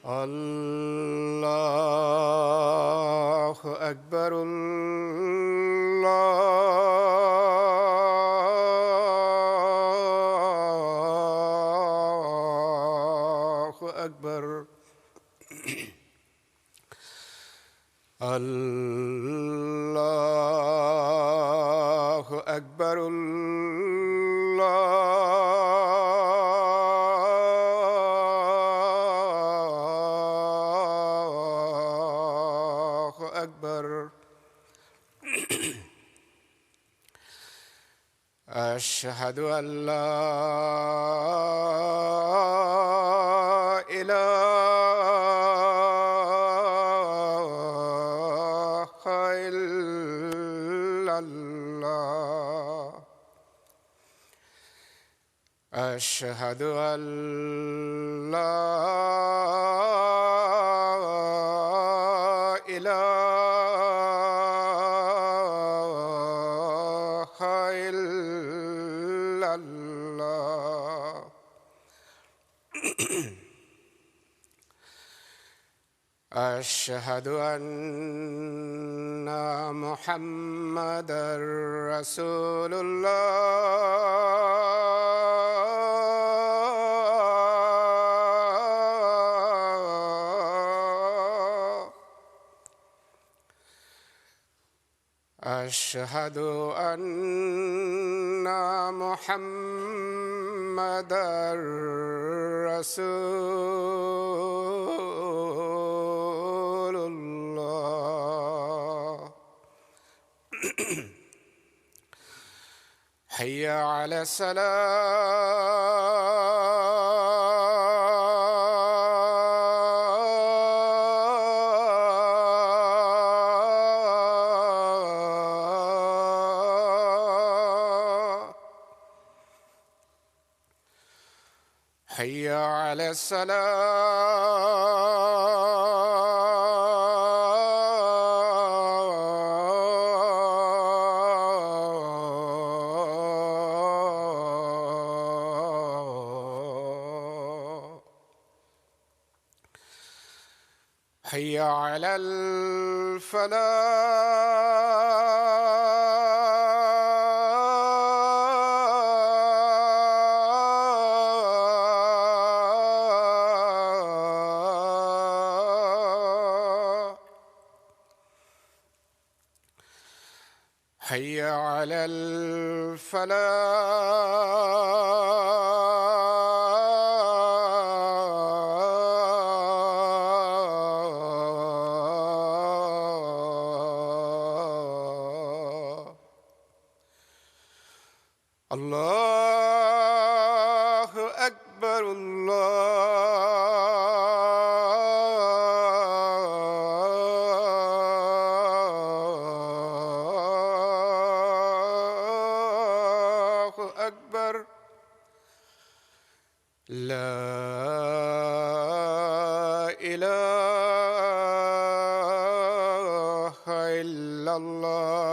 اللہ اکبر اللہ اکبر اللہ اکبر اللہ اکبر اشہد ان لا الہ الا اللہ اشہد ان لا الہ الا اللہ اشہد ان محمدا رسول اللہ اشہد ان محمدا رسول اللہ حی علی الصلاۃ حی علی الصلاۃ حی علی الفلاح حی علی الفلاح اللہ اکبر اللہ اکبر لا الہ الا اللہ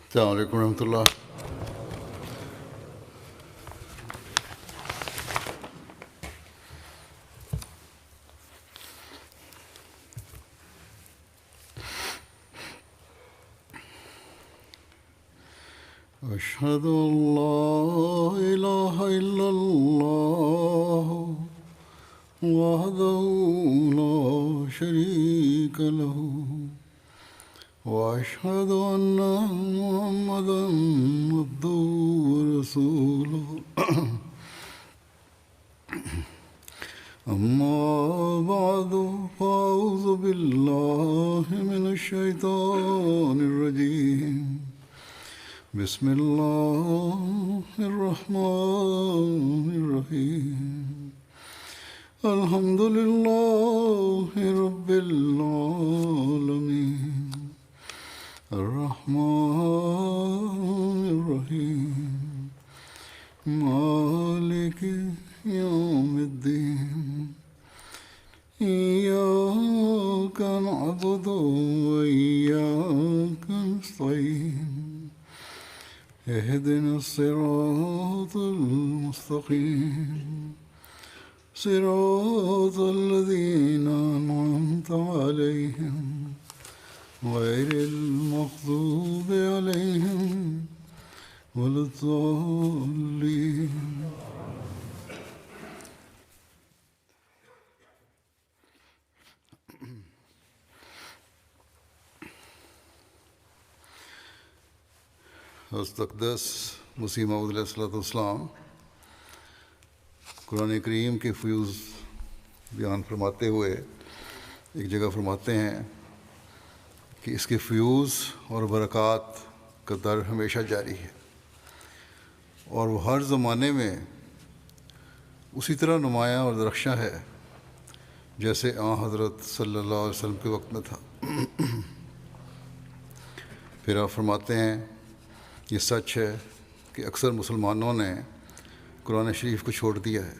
السلام علیکم ورحمۃ اللہ. أشهد أن لا إله إلا الله وحده لا شريك له وأشهد أن محمدا عبده ورسوله أما بعد فأعوذ بالله من الشيطان الرجيم بسم الله الرحمن الرحيم الحمد لله رب العالمين الرحمن الرحيم مالك يوم الدين إياك نعبد وإياك نستعين اهدنا الصراط المستقيم صراط الذين أنعمت عليهم غير المغضوب عليهم ولا الضالين. حضرت اقدس مسیح موعود علیہ الصلوۃ والسلام قرآن کریم کے فیوز بیان فرماتے ہوئے ایک جگہ فرماتے ہیں کہ اس کے فیوز اور برکات کا در ہمیشہ جاری ہے اور وہ ہر زمانے میں اسی طرح نمایاں اور درخشاں ہے جیسے حضرت صلی اللہ علیہ وسلم کے وقت میں تھا. پھر آپ فرماتے ہیں یہ سچ ہے کہ اکثر مسلمانوں نے قرآن شریف کو چھوڑ دیا ہے،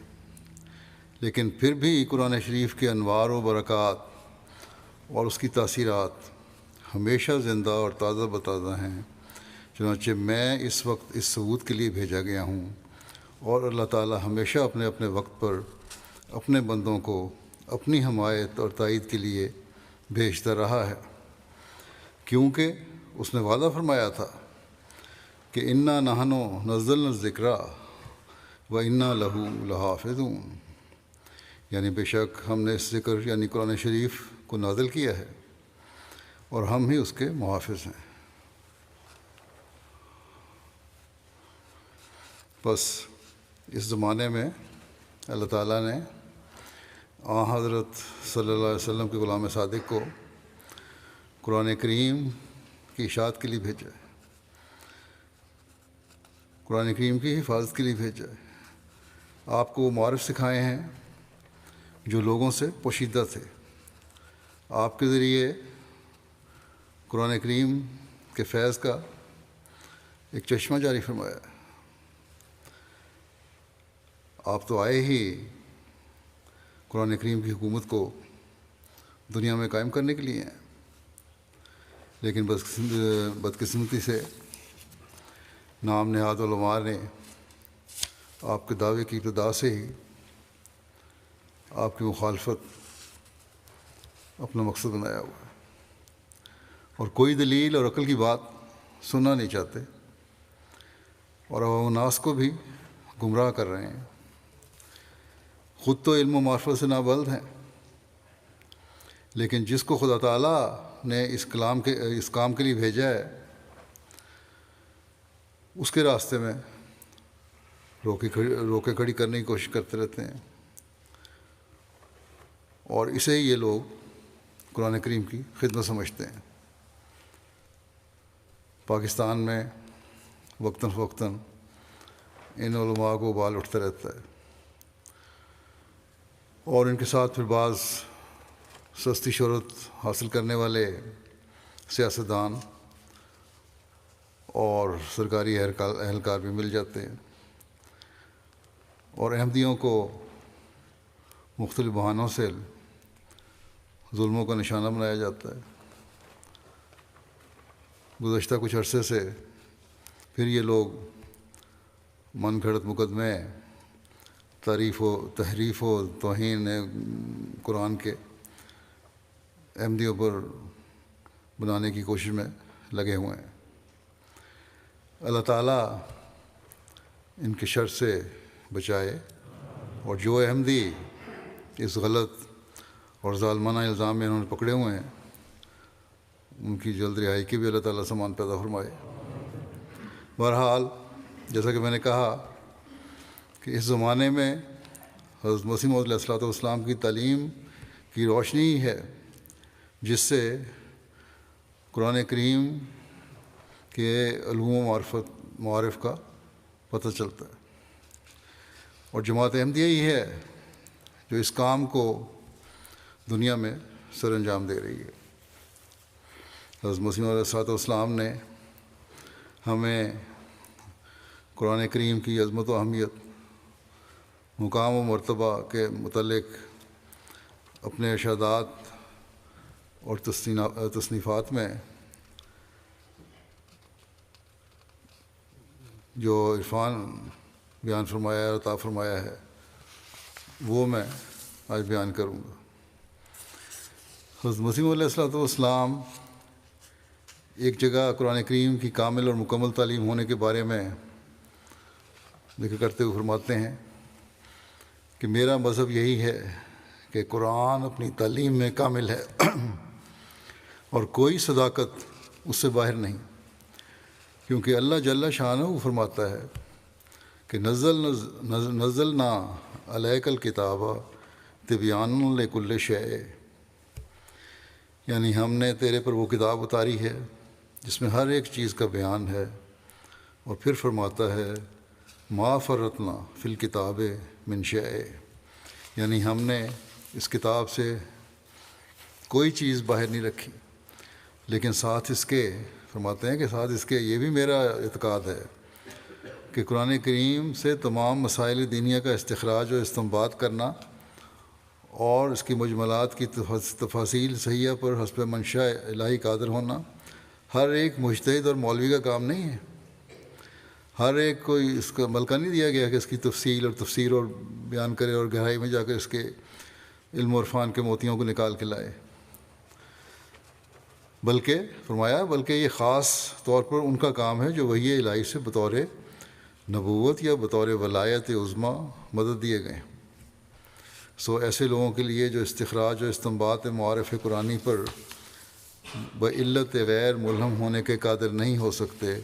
لیکن پھر بھی قرآن شریف کے انوار و برکات اور اس کی تاثیرات ہمیشہ زندہ اور تازہ بتازہ ہیں. چنانچہ میں اس وقت اس ثبوت کے لیے بھیجا گیا ہوں اور اللہ تعالی ہمیشہ اپنے اپنے وقت پر اپنے بندوں کو اپنی حمایت اور تائید کے لیے بھیجتا رہا ہے، کیونکہ اس نے وعدہ فرمایا تھا کہ انا نحن نزلنا الذکر و انا لہ لحافظون، یعنی بے شک ہم نے اس ذکر یعنی قرآن شریف کو نازل کیا ہے اور ہم ہی اس کے محافظ ہیں. بس اس زمانے میں اللہ تعالیٰ نے حضرت صلی اللہ علیہ وسلم کے غلام صادق کو قرآن کریم کی اشاعت کے لیے بھیجا ہے، قرآن کریم کی حفاظت کے لیے بھیجا ہے. آپ کو وہ معارف سکھائے ہیں جو لوگوں سے پوشیدہ تھے. آپ کے ذریعے قرآن کریم کے فیض کا ایک چشمہ جاری فرمایا ہے. آپ تو آئے ہی قرآن کریم کی حکومت کو دنیا میں قائم کرنے کے لیے ہیں، لیکن بدقسمتی سے نام نہاد علماء نے آپ کے دعوے کی ابتدا سے ہی آپ کی مخالفت اپنا مقصد بنایا ہوا ہے اور کوئی دلیل اور عقل کی بات سننا نہیں چاہتے اور عوام الناس کو بھی گمراہ کر رہے ہیں. خود تو علم و معرفت سے نابلد ہیں، لیکن جس کو خدا تعالیٰ نے اس کام کے لیے بھیجا ہے اس کے راستے میں روکے کھڑی کرنے کی کوشش کرتے رہتے ہیں، اور اسے ہی یہ لوگ قرآن کریم کی خدمت سمجھتے ہیں. پاکستان میں وقتاً فوقتاً ان علماء کو بال اٹھتا رہتا ہے اور ان کے ساتھ پھر بعض سستی شہرت حاصل کرنے والے سیاستدان اور سرکاری اہلکار بھی مل جاتے ہیں اور احمدیوں کو مختلف بہانوں سے ظلموں کا نشانہ بنایا جاتا ہے. گزشتہ کچھ عرصے سے پھر یہ لوگ من گھڑت مقدمے تحریف و توہین قرآن کے احمدیوں پر بنانے کی کوشش میں لگے ہوئے ہیں. اللہ تعالیٰ ان کے شر سے بچائے اور جو احمدی اس غلط اور ظالمانہ الزام میں انہوں نے پکڑے ہوئے ہیں ان کی جلد رہائی کی بھی اللہ تعالیٰ سامان پیدا فرمائے. بہرحال جیسا کہ میں نے کہا کہ اس زمانے میں حضرت مسیح موعود علیہ الصلوۃ والسلام کی تعلیم کی روشنی ہے جس سے قرآن کریم کے علوم و معرفت معارف کا پتہ چلتا ہے۔ اور جماعت احمدیہ ہی ہے جو اس کام کو دنیا میں سر انجام دے رہی ہے۔ حضرت مسیح علیہ الصلوۃ والسلام نے ہمیں قرآن کریم کی عظمت و اہمیت، مقام و مرتبہ کے متعلق اپنے ارشادات اور تصنیفات میں جو عرفان بیان فرمایا ہے اور عطا فرمایا ہے وہ میں آج بیان کروں گا۔ حضرت مسیح علیہ الصلوۃ والسلام ایک جگہ قرآن کریم کی کامل اور مکمل تعلیم ہونے کے بارے میں ذکر کرتے ہوئے فرماتے ہیں کہ میرا مذہب یہی ہے کہ قرآن اپنی تعلیم میں کامل ہے اور کوئی صداقت اس سے باہر نہیں، کیونکہ اللہ جل شانہ فرماتا ہے کہ نزلنا علیک الکتاب تبیان لکل شیء، یعنی ہم نے تیرے پر وہ کتاب اتاری ہے جس میں ہر ایک چیز کا بیان ہے۔ اور پھر فرماتا ہے ما فرطنا فی الکتاب من شیء، یعنی ہم نے اس کتاب سے کوئی چیز باہر نہیں رکھی۔ لیکن ساتھ اس کے فرماتے ہیں کہ ساتھ اس کے یہ بھی میرا اعتقاد ہے کہ قرآن کریم سے تمام مسائل دینیہ کا استخراج و استنباط کرنا اور اس کی مجملات کی تفاصیل صحیحہ پر حسب منشاء الہی قادر ہونا ہر ایک مجتہد اور مولوی کا کام نہیں ہے۔ ہر ایک کو اس کا ملکہ نہیں دیا گیا کہ اس کی تفصیل اور تفسیر اور بیان کرے اور گہرائی میں جا کر اس کے علم و عرفان کے موتیوں کو نکال کے لائے، بلکہ فرمایا بلکہ یہ خاص طور پر ان کا کام ہے جو وحی الہی سے بطور نبوت یا بطور ولایت عظمیٰ مدد دیے گئے۔ ایسے لوگوں کے لیے جو استخراج و استنباط معارف قرآنی پر بعلت غیر ملہم ہونے کے قادر نہیں ہو سکتے،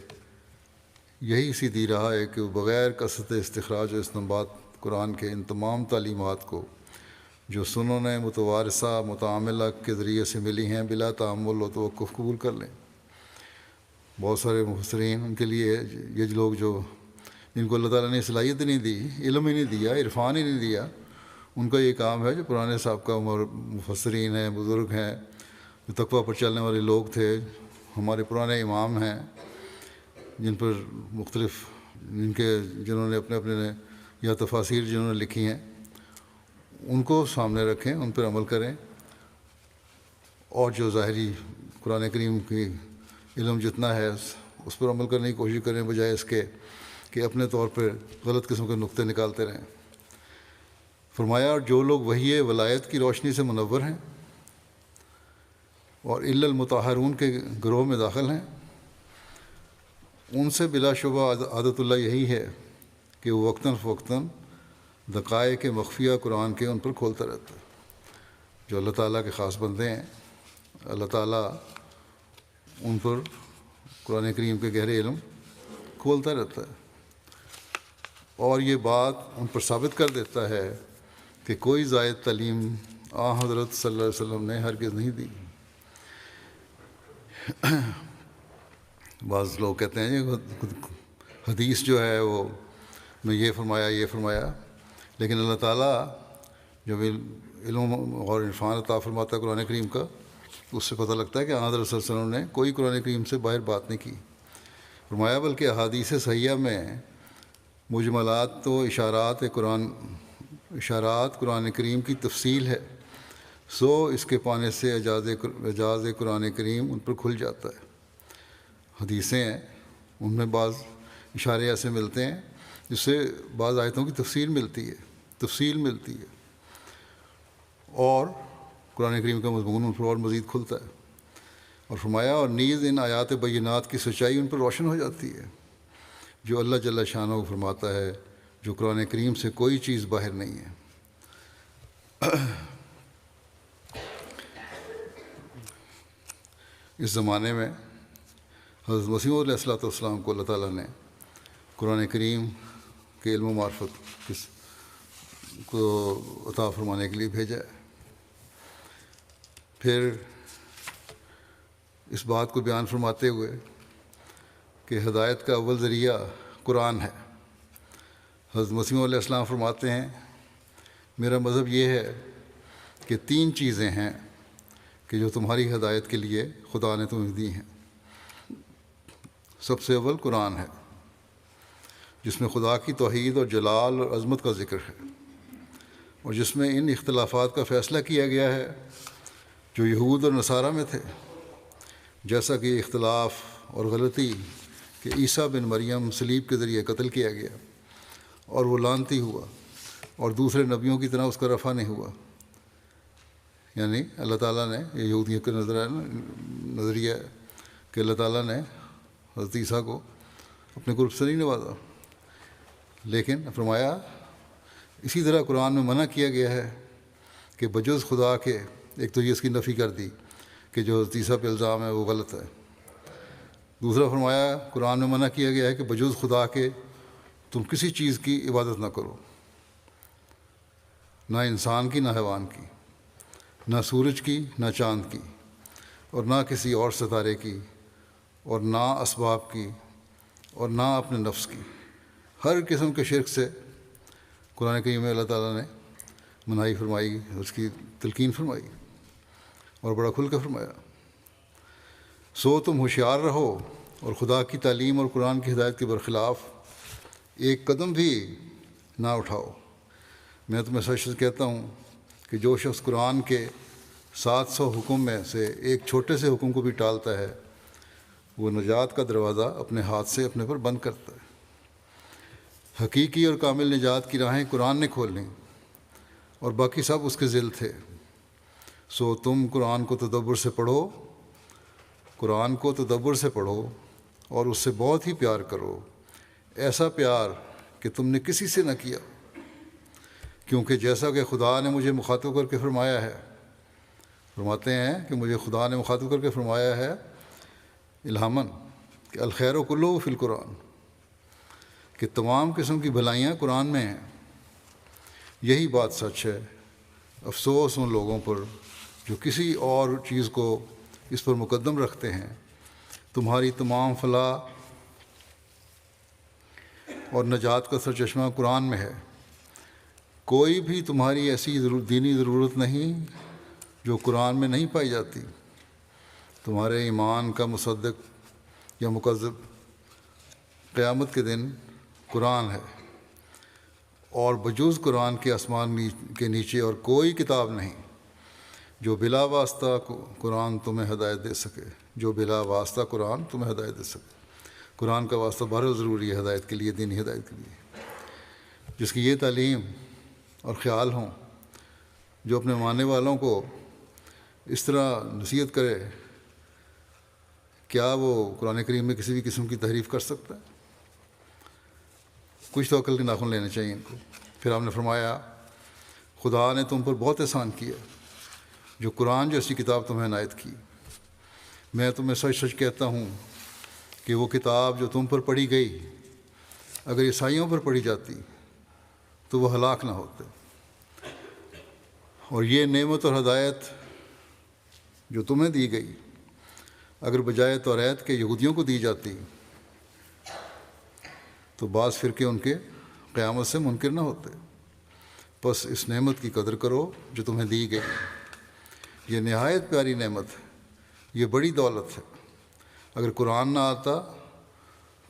یہی سیدھی راہ ہے کہ بغیر کثرت استخراج و استنباط قرآن کے ان تمام تعلیمات کو جو سنن متوارثہ متعاملہ کے ذریعے سے ملی ہیں بلا تعامل و توقف قبول کر لیں۔ بہت سارے مفسرین ان کے لیے یہ لوگ جو جن کو اللہ تعالیٰ نے صلاحیت نہیں دی، علم ہی نہیں دیا، عرفان ہی نہیں دیا، ان کا یہ کام ہے جو پرانے سابقہ مفسرین ہیں، بزرگ ہیں، جو تقویٰ پر چلنے والے لوگ تھے، ہمارے پرانے امام ہیں جن پر مختلف جنہوں نے اپنے یا تفاسیر جنہوں نے لکھی ہیں، ان کو سامنے رکھیں، ان پر عمل کریں، اور جو ظاہری قرآن کریم کی علم جتنا ہے اس پر عمل کرنے کی کوشش کریں، بجائے اس کے کہ اپنے طور پر غلط قسم کے نقطے نکالتے رہیں۔ فرمایا اور جو لوگ وحی ولایت کی روشنی سے منور ہیں اور الا المطہرون کے گروہ میں داخل ہیں، ان سے بلا شبہ عادت اللہ یہی ہے کہ وہ وقتاً فوقتاً دقائق مخفیہ قرآن کے ان پر کھولتا رہتا ہے۔ جو اللہ تعالیٰ کے خاص بندے ہیں، اللہ تعالیٰ ان پر قرآن کریم کے گہرے علم کھولتا رہتا ہے، اور یہ بات ان پر ثابت کر دیتا ہے کہ کوئی زائد تعلیم حضرت صلی اللہ علیہ وسلم نے ہرگز نہیں دی۔ بعض لوگ کہتے ہیں حدیث جو ہے وہ میں یہ فرمایا، لیکن اللہ تعالیٰ جو علم اور عرفان عطا فرماتا ہے قرآن کریم کا، اس سے پتہ لگتا ہے کہ حضرت صلی اللہ علیہ وسلم نے کوئی قرآن کریم سے باہر بات نہیں کی۔ فرمایا بلکہ احادیث صحیحہ میں مجملات و اشارات قرآن کریم کی تفصیل ہے، اس کے پانے سے اعجاز قرآن کریم ان پر کھل جاتا ہے۔ حدیثیں ہیں، ان میں بعض اشارے ایسے ملتے ہیں جس سے بعض آیتوں کی تفسیر ملتی ہے، اور قرآن کریم کا مضمون ان پر اور مزید کھلتا ہے۔ اور فرمایا اور نیز ان آیات بینات کی سچائی ان پر روشن ہو جاتی ہے، جو اللہ جل شانہ فرماتا ہے جو قرآن کریم سے کوئی چیز باہر نہیں ہے۔ اس زمانے میں حضرت مسیح علیہ الصلوۃ والسلام کو اللہ تعالیٰ نے قرآن کریم کے علم و معرفت کو عطا فرمانے کے لیے بھیجا ہے۔ پھر اس بات کو بیان فرماتے ہوئے کہ ہدایت کا اول ذریعہ قرآن ہے۔ حضرت مسیح علیہ السلام فرماتے ہیں میرا مذہب یہ ہے کہ 3 چیزیں ہیں کہ جو تمہاری ہدایت کے لیے خدا نے تمہیں دی ہیں۔ سب سے اول قرآن ہے جس میں خدا کی توحید اور جلال اور عظمت کا ذکر ہے، اور جس میں ان اختلافات کا فیصلہ کیا گیا ہے جو یہود اور نصارہ میں تھے، جیسا کہ اختلاف اور غلطی کہ عیسیٰ بن مریم صلیب کے ذریعے قتل کیا گیا اور وہ لعنتی ہوا اور دوسرے نبیوں کی طرح اس کا رفع نہیں ہوا۔ یعنی اللہ تعالیٰ نے، یہ یہودیوں کا نظریہ ہے کہ اللہ تعالیٰ نے حضرت عیسیٰ کو اپنے قرب سے نہیں نوازا، لیکن فرمایا اسی طرح قرآن میں منع کیا گیا ہے کہ بجز خدا کے، ایک تو یہ اس کی نفی کر دی کہ جو حضرت عیسیٰ پہ الزام ہے وہ غلط ہے، دوسرا فرمایا قرآن میں منع کیا گیا ہے کہ بجز خدا کے تم کسی چیز کی عبادت نہ کرو، نہ انسان کی، نہ حیوان کی، نہ سورج کی، نہ چاند کی، اور نہ کسی اور ستارے کی، اور نہ اسباب کی، اور نہ اپنے نفس کی۔ ہر قسم کے شرک سے قرآن کریم میں اللہ تعالیٰ نے منائی فرمائی، اس کی تلقین فرمائی اور بڑا کھل کر فرمایا۔ سو تم ہوشیار رہو اور خدا کی تعلیم اور قرآن کی ہدایت کے برخلاف ایک قدم بھی نہ اٹھاؤ۔ میں تمہیں سچ سچ کہتا ہوں کہ جو شخص قرآن کے 700 حکم میں سے ایک چھوٹے سے حکم کو بھی ٹالتا ہے وہ نجات کا دروازہ اپنے ہاتھ سے اپنے پر بند کرتا ہے۔ حقیقی اور کامل نجات کی راہیں قرآن نے کھول لیں اور باقی سب اس کے ذل تھے۔ سو تم قرآن کو تدبر سے پڑھو، قرآن کو تدبر سے پڑھو اور اس سے بہت ہی پیار کرو، ایسا پیار کہ تم نے کسی سے نہ کیا، کیونکہ جیسا کہ خدا نے مجھے مخاطب کر کے فرمایا ہے، فرماتے ہیں کہ مجھے خدا نے مخاطب کر کے فرمایا ہے الہاماً کہ الخیر کلہ فی القرآن، کہ تمام قسم کی بھلائیاں قرآن میں ہیں۔ یہی بات سچ ہے، افسوس ان لوگوں پر جو کسی اور چیز کو اس پر مقدم رکھتے ہیں۔ تمہاری تمام فلاح اور نجات کا سرچشمہ قرآن میں ہے، کوئی بھی تمہاری ایسی دینی ضرورت نہیں جو قرآن میں نہیں پائی جاتی۔ تمہارے ایمان کا مصدق یا مکذب قیامت کے دن قرآن ہے، اور بجوز قرآن کے آسمان کے نیچے اور کوئی کتاب نہیں جو بلا واسطہ قرآن تمہیں ہدایت دے سکے، جو بلا واسطہ قرآن تمہیں ہدایت دے سکے۔ قرآن کا واسطہ بہرحال ضروری ہے ہدایت کے لیے، دینی ہدایت کے لیے۔ جس کی یہ تعلیم اور خیال ہوں، جو اپنے ماننے والوں کو اس طرح نصیحت کرے، کیا وہ قرآن کریم میں کسی بھی قسم کی تحریف کر سکتا ہے؟ کچھ تو عقل کے ناخن لینے چاہیے ان کو۔ پھر آپ نے فرمایا خدا نے تم پر بہت احسان کیا جو قرآن جیسی کتاب تمہیں عنایت کی۔ میں تمہیں سچ سچ کہتا ہوں کہ وہ کتاب جو تم پر پڑھی گئی اگر عیسائیوں پر پڑھی جاتی تو وہ ہلاک نہ ہوتے، اور یہ نعمت اور ہدایت جو تمہیں دی گئی اگر بجائے توریت کے یہودیوں کو دی جاتی تو بعض فرقے ان کے قیامت سے منکر نہ ہوتے۔ بس اس نعمت کی قدر کرو جو تمہیں دی گئی، یہ نہایت پیاری نعمت ہے، یہ بڑی دولت ہے۔ اگر قرآن نہ آتا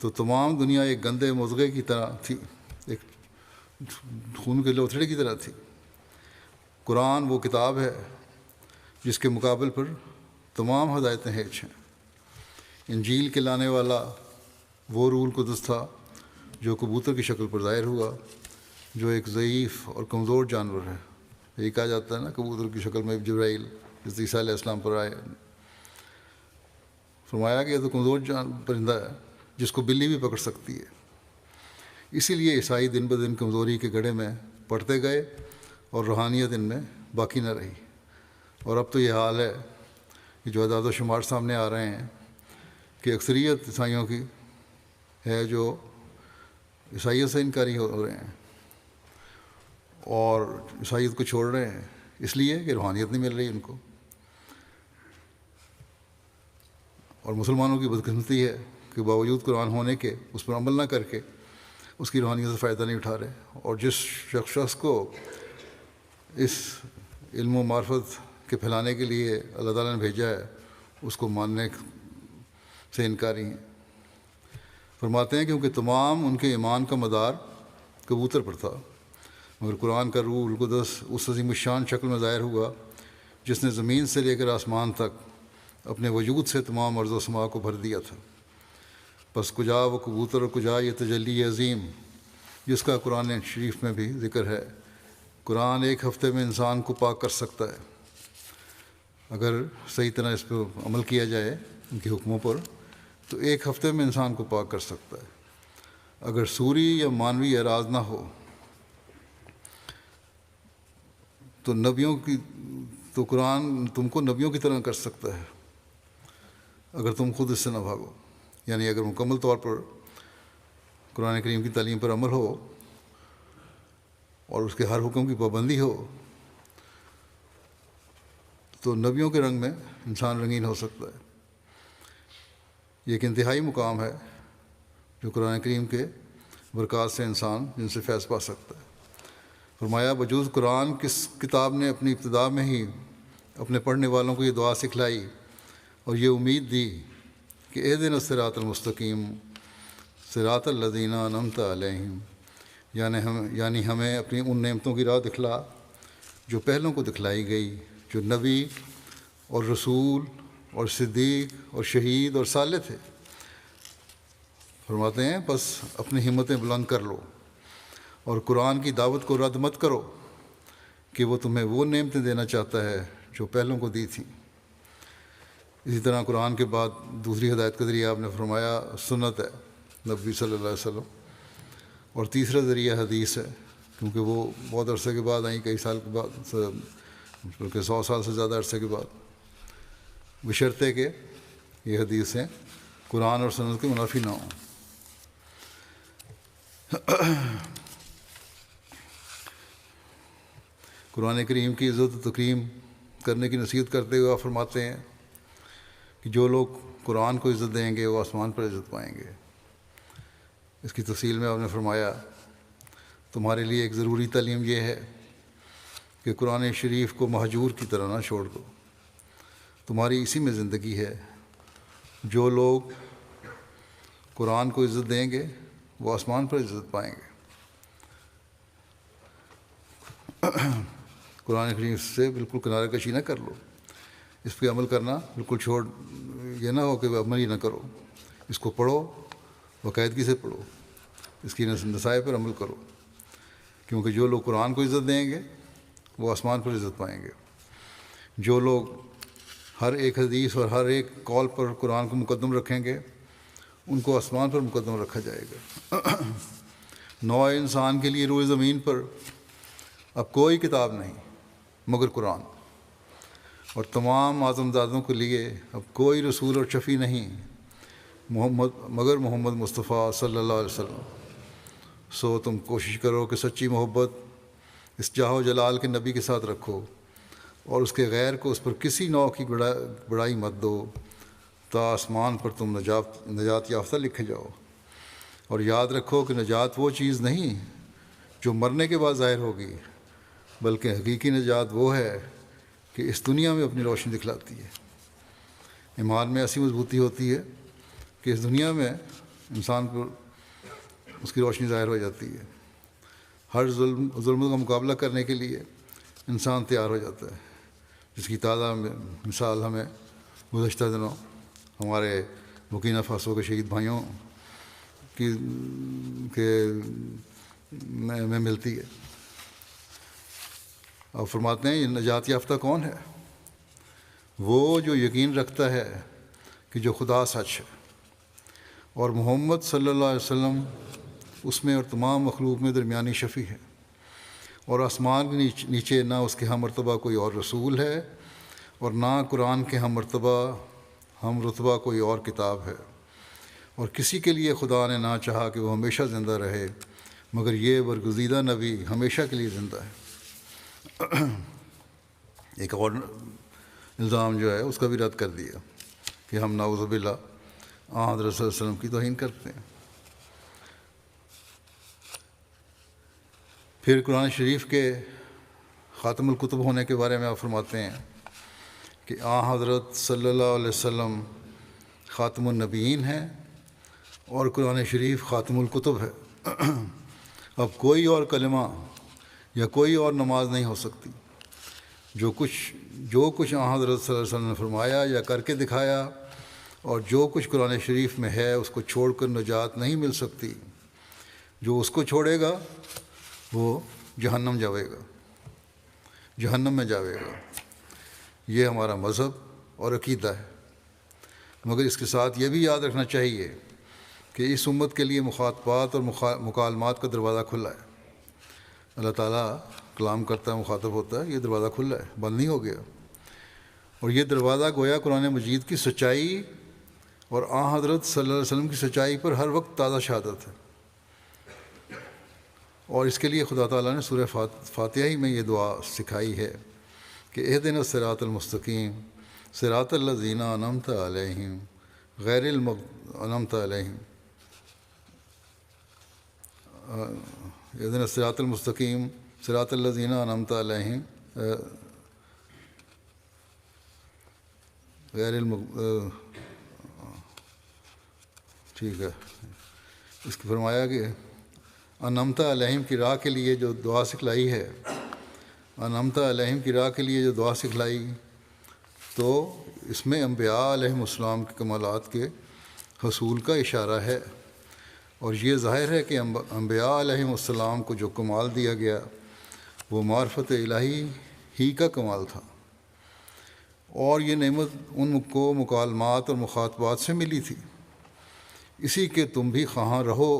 تو تمام دنیا ایک گندے مضغے کی طرح تھی، ایک خون کے لوتھڑے کی طرح تھی۔ قرآن وہ کتاب ہے جس کے مقابل پر تمام ہدایتیں ہیچ ہیں۔ انجیل کے لانے والا وہ روح القدس تھا جو کبوتر کی شکل پر ظاہر ہوا، جو ایک ضعیف اور کمزور جانور ہے۔ یہی کہا جاتا ہے نا، کبوتر کی شکل میں جبرائیل جس عیسیٰ علیہ السلام پر آئے، فرمایا کہ یہ تو کمزور پرندہ ہے جس کو بلی بھی پکڑ سکتی ہے۔ اسی لیے عیسائی دن بدن کمزوری کے گڑھے میں پڑتے گئے اور روحانیت ان میں باقی نہ رہی۔ اور اب تو یہ حال ہے کہ جو اعداد و شمار سامنے آ رہے ہیں کہ اکثریت عیسائیوں کی ہے جو عیسائیت سے انکاری ہو رہے ہیں اور عیسائیت کو چھوڑ رہے ہیں اس لیے کہ روحانیت نہیں مل رہی ان کو۔ اور مسلمانوں کی بدقسمتی ہے کہ باوجود قرآن ہونے کے اس پر عمل نہ کر کے اس کی روحانیت سے فائدہ نہیں اٹھا رہے، اور جس شخص کو اس علم و معرفت کے پھیلانے کے لیے اللہ تعالیٰ نے بھیجا ہے اس کو ماننے سے انکاری ہیں۔ فرماتے ہیں کیونکہ تمام ان کے ایمان کا مدار کبوتر پر تھا، مگر قرآن کا روح القدس اس عظیم الشان شکل میں ظاہر ہوا جس نے زمین سے لے کر آسمان تک اپنے وجود سے تمام ارض و سما کو بھر دیا تھا۔ پس کجا وہ کبوتر اور کجا یہ تجلی عظیم جس کا قرآن شریف میں بھی ذکر ہے۔ قرآن ایک ہفتے میں انسان کو پاک کر سکتا ہے اگر صحیح طرح اس پہ عمل کیا جائے ان کے حکموں پر، تو ایک ہفتے میں انسان کو پاک کر سکتا ہے۔ اگر سوری یا مانوی اعراض نہ ہو تو قرآن تم کو نبیوں کی طرح کر سکتا ہے اگر تم خود اس سے نہ بھاگو۔ یعنی اگر مکمل طور پر قرآن کریم کی تعلیم پر عمل ہو اور اس کے ہر حکم کی پابندی ہو تو نبیوں کے رنگ میں انسان رنگین ہو سکتا ہے۔ یہ ایک انتہائی مقام ہے جو قرآن کریم کے برکات سے انسان جن سے فیض پا سکتا ہے۔ فرمایا بجوز قرآن کس کتاب نے اپنی ابتدا میں ہی اپنے پڑھنے والوں کو یہ دعا سکھلائی اور یہ امید دی کہ اہدنا الصراط المستقیم صراط الذین انعمت علیہم، یعنی ہمیں اپنی ان نعمتوں کی راہ دکھلا جو پہلوں کو دکھلائی گئی، جو نبی اور رسول اور صدیق اور شہید اور صالح تھے۔ فرماتے ہیں بس اپنی ہمتیں بلند کر لو اور قرآن کی دعوت کو رد مت کرو کہ وہ تمہیں وہ نعمتیں دینا چاہتا ہے جو پہلوں کو دی تھیں۔ اسی طرح قرآن کے بعد دوسری ہدایت کا ذریعہ آپ نے فرمایا سنت ہے نبی صلی اللہ علیہ وسلم، اور تیسرا ذریعہ حدیث ہے کیونکہ وہ بہت عرصے کے بعد آئیں، کئی سال کے بعد، بلکہ 100 سال سے زیادہ عرصے کے بعد، بشرطے کہ یہ حدیثیں قرآن اور سنت کے منافی نہ ہوں۔ قرآن کریم کی عزت و تکریم کرنے کی نصیحت کرتے ہوئے آپ فرماتے ہیں کہ جو لوگ قرآن کو عزت دیں گے وہ آسمان پر عزت پائیں گے۔ اس کی تفصیل میں آپ نے فرمایا تمہارے لیے ایک ضروری تعلیم یہ ہے کہ قرآن شریف کو مہجور کی طرح نہ چھوڑ دو، تمہاری اسی میں زندگی ہے۔ جو لوگ قرآن کو عزت دیں گے وہ آسمان پر عزت پائیں گے۔ قرآن شریف سے بالکل کنارہ کشی نہ کر لو، اس پہ عمل کرنا بالکل چھوڑ، یہ نہ ہو کہ وہ عمل ہی نہ کرو، اس کو پڑھو، باقاعدگی سے پڑھو، اس کی نصائح پر عمل کرو، کیونکہ جو لوگ قرآن کو عزت دیں گے وہ آسمان پر عزت پائیں گے۔ جو لوگ ہر ایک حدیث اور ہر ایک قول پر قرآن کو مقدم رکھیں گے ان کو آسمان پر مقدم رکھا جائے گا۔ نوع انسان کے لیے روئے زمین پر اب کوئی کتاب نہیں مگر قرآن، اور تمام آدمزادوں کے لیے اب کوئی رسول اور شفیع نہیں مگر محمد مصطفیٰ صلی اللہ علیہ وسلم۔ سو تم کوشش کرو کہ سچی محبت اس جاہ و جلال کے نبی کے ساتھ رکھو اور اس کے غیر کو اس پر کسی نوع کی بڑائی مت دو تا آسمان پر تم نجات یافتہ لکھے جاؤ۔ اور یاد رکھو کہ نجات وہ چیز نہیں جو مرنے کے بعد ظاہر ہوگی، بلکہ حقیقی نجات وہ ہے کہ اس دنیا میں اپنی روشنی دکھلاتی ہے۔ ایمان میں ایسی مضبوطی ہوتی ہے کہ اس دنیا میں انسان پر اس کی روشنی ظاہر ہو جاتی ہے۔ ہر ظلم کا مقابلہ کرنے کے لیے انسان تیار ہو جاتا ہے، جس کی تازہ مثال ہمیں گزشتہ دنوں ہمارے بورکینا فاسو کے شہید بھائیوں میں ملتی ہے۔ اور فرماتے ہیں یہ نجات یافتہ کون ہے؟ وہ جو یقین رکھتا ہے کہ جو خدا سچ ہے اور محمد صلی اللہ علیہ وسلم اس میں اور تمام مخلوق میں درمیانی شفیع ہے، اور آسمان کے نیچے نہ اس کے ہم مرتبہ کوئی اور رسول ہے اور نہ قرآن کے ہم رتبہ کوئی اور کتاب ہے، اور کسی کے لیے خدا نے نہ چاہا کہ وہ ہمیشہ زندہ رہے مگر یہ برگزیدہ نبی ہمیشہ کے لیے زندہ ہے۔ ایک اور الزام جو ہے اس کا بھی رد کر دیا کہ ہم نعوذ باللہ حضرت صلی اللہ علیہ وسلم کی توہین کرتے ہیں۔ پھر قرآن شریف کے خاتم الکتب ہونے کے بارے میں آپ فرماتے ہیں کہ حضرت صلی اللہ علیہ وسلم خاتم النبیین ہیں اور قرآن شریف خاتم الکتب ہے۔ اب کوئی اور کلمہ یا کوئی اور نماز نہیں ہو سکتی۔ جو کچھ حضرت صلی اللہ علیہ وسلم نے فرمایا یا کر کے دکھایا اور جو کچھ قرآن شریف میں ہے اس کو چھوڑ کر نجات نہیں مل سکتی۔ جو اس کو چھوڑے گا وہ جہنم میں جاوے گا۔ یہ ہمارا مذہب اور عقیدہ ہے، مگر اس کے ساتھ یہ بھی یاد رکھنا چاہیے کہ اس امت کے لیے مخاطبات اور مکالمات کا دروازہ کھلا ہے۔ اللہ تعالیٰ کلام کرتا ہے، مخاطب ہوتا ہے، یہ دروازہ کھلا ہے، بند نہیں ہو گیا۔ اور یہ دروازہ گویا قرآن مجید کی سچائی اور حضرت صلی اللہ علیہ وسلم کی سچائی پر ہر وقت تازہ شہادت ہے۔ اور اس کے لیے خدا تعالیٰ نے سورہ فاتحہ ہی میں یہ دعا سکھائی ہے کہ اہدنا الصراط المستقیم صراط الذین انعمت علیہم غیر انعمت علیہم اہدنا الصراط المستقیم صراط الذین انعمت علیہم ٹھیک ہے، اس کی فرمایا کہ انعمت علیہم کی راہ کے لیے جو دعا سکھلائی ہے، انعمت علیہم کی راہ کے لیے جو دعا سکھلائی، تو اس میں انبیاء علیہم السلام کے کمالات کے حصول کا اشارہ ہے۔ اور یہ ظاہر ہے کہ انبیاء علیہم السلام کو جو کمال دیا گیا وہ معرفت الہی ہی کا کمال تھا، اور یہ نعمت ان کو مکالمات اور مخاطبات سے ملی تھی۔ اسی کے تم بھی خواہاں رہو۔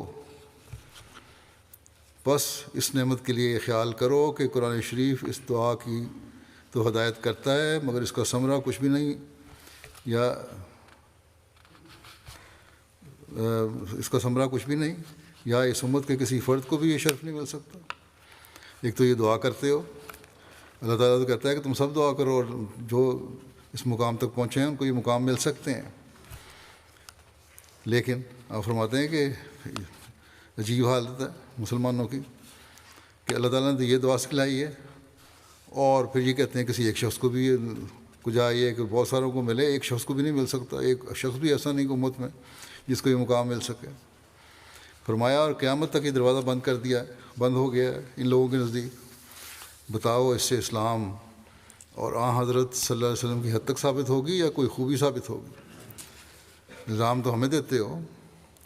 بس اس نعمت کے لیے خیال کرو کہ قرآن شریف اس دعا کی تو ہدایت کرتا ہے، مگر اس کا ثمرہ کچھ بھی نہیں، یا اس امت کے کسی فرد کو بھی یہ شرف نہیں مل سکتا۔ ایک تو یہ دعا کرتے ہو، اللہ تعالیٰ تو کہتا ہے کہ تم سب دعا کرو، اور جو اس مقام تک پہنچے ہیں ان کو یہ مقام مل سکتے ہیں۔ لیکن آپ فرماتے ہیں کہ عجیب حالت ہے مسلمانوں کی کہ اللہ تعالیٰ نے تو یہ دعا سکھلائی ہے، اور پھر یہ کہتے ہیں کسی ایک شخص کو بھی کجا یہ کہ بہت ساروں کو ملے، ایک شخص کو بھی نہیں مل سکتا، ایک شخص بھی ایسا نہیں کہ امت میں جس کو یہ مقام مل سکے۔ فرمایا اور قیامت تک یہ دروازہ بند ہو گیا ہے ان لوگوں کے نزدیک۔ بتاؤ اس سے اسلام اور حضرت صلی اللہ علیہ وسلم کی حد تک ثابت ہوگی یا کوئی خوبی ثابت ہوگی؟ الزام تو ہمیں دیتے ہو،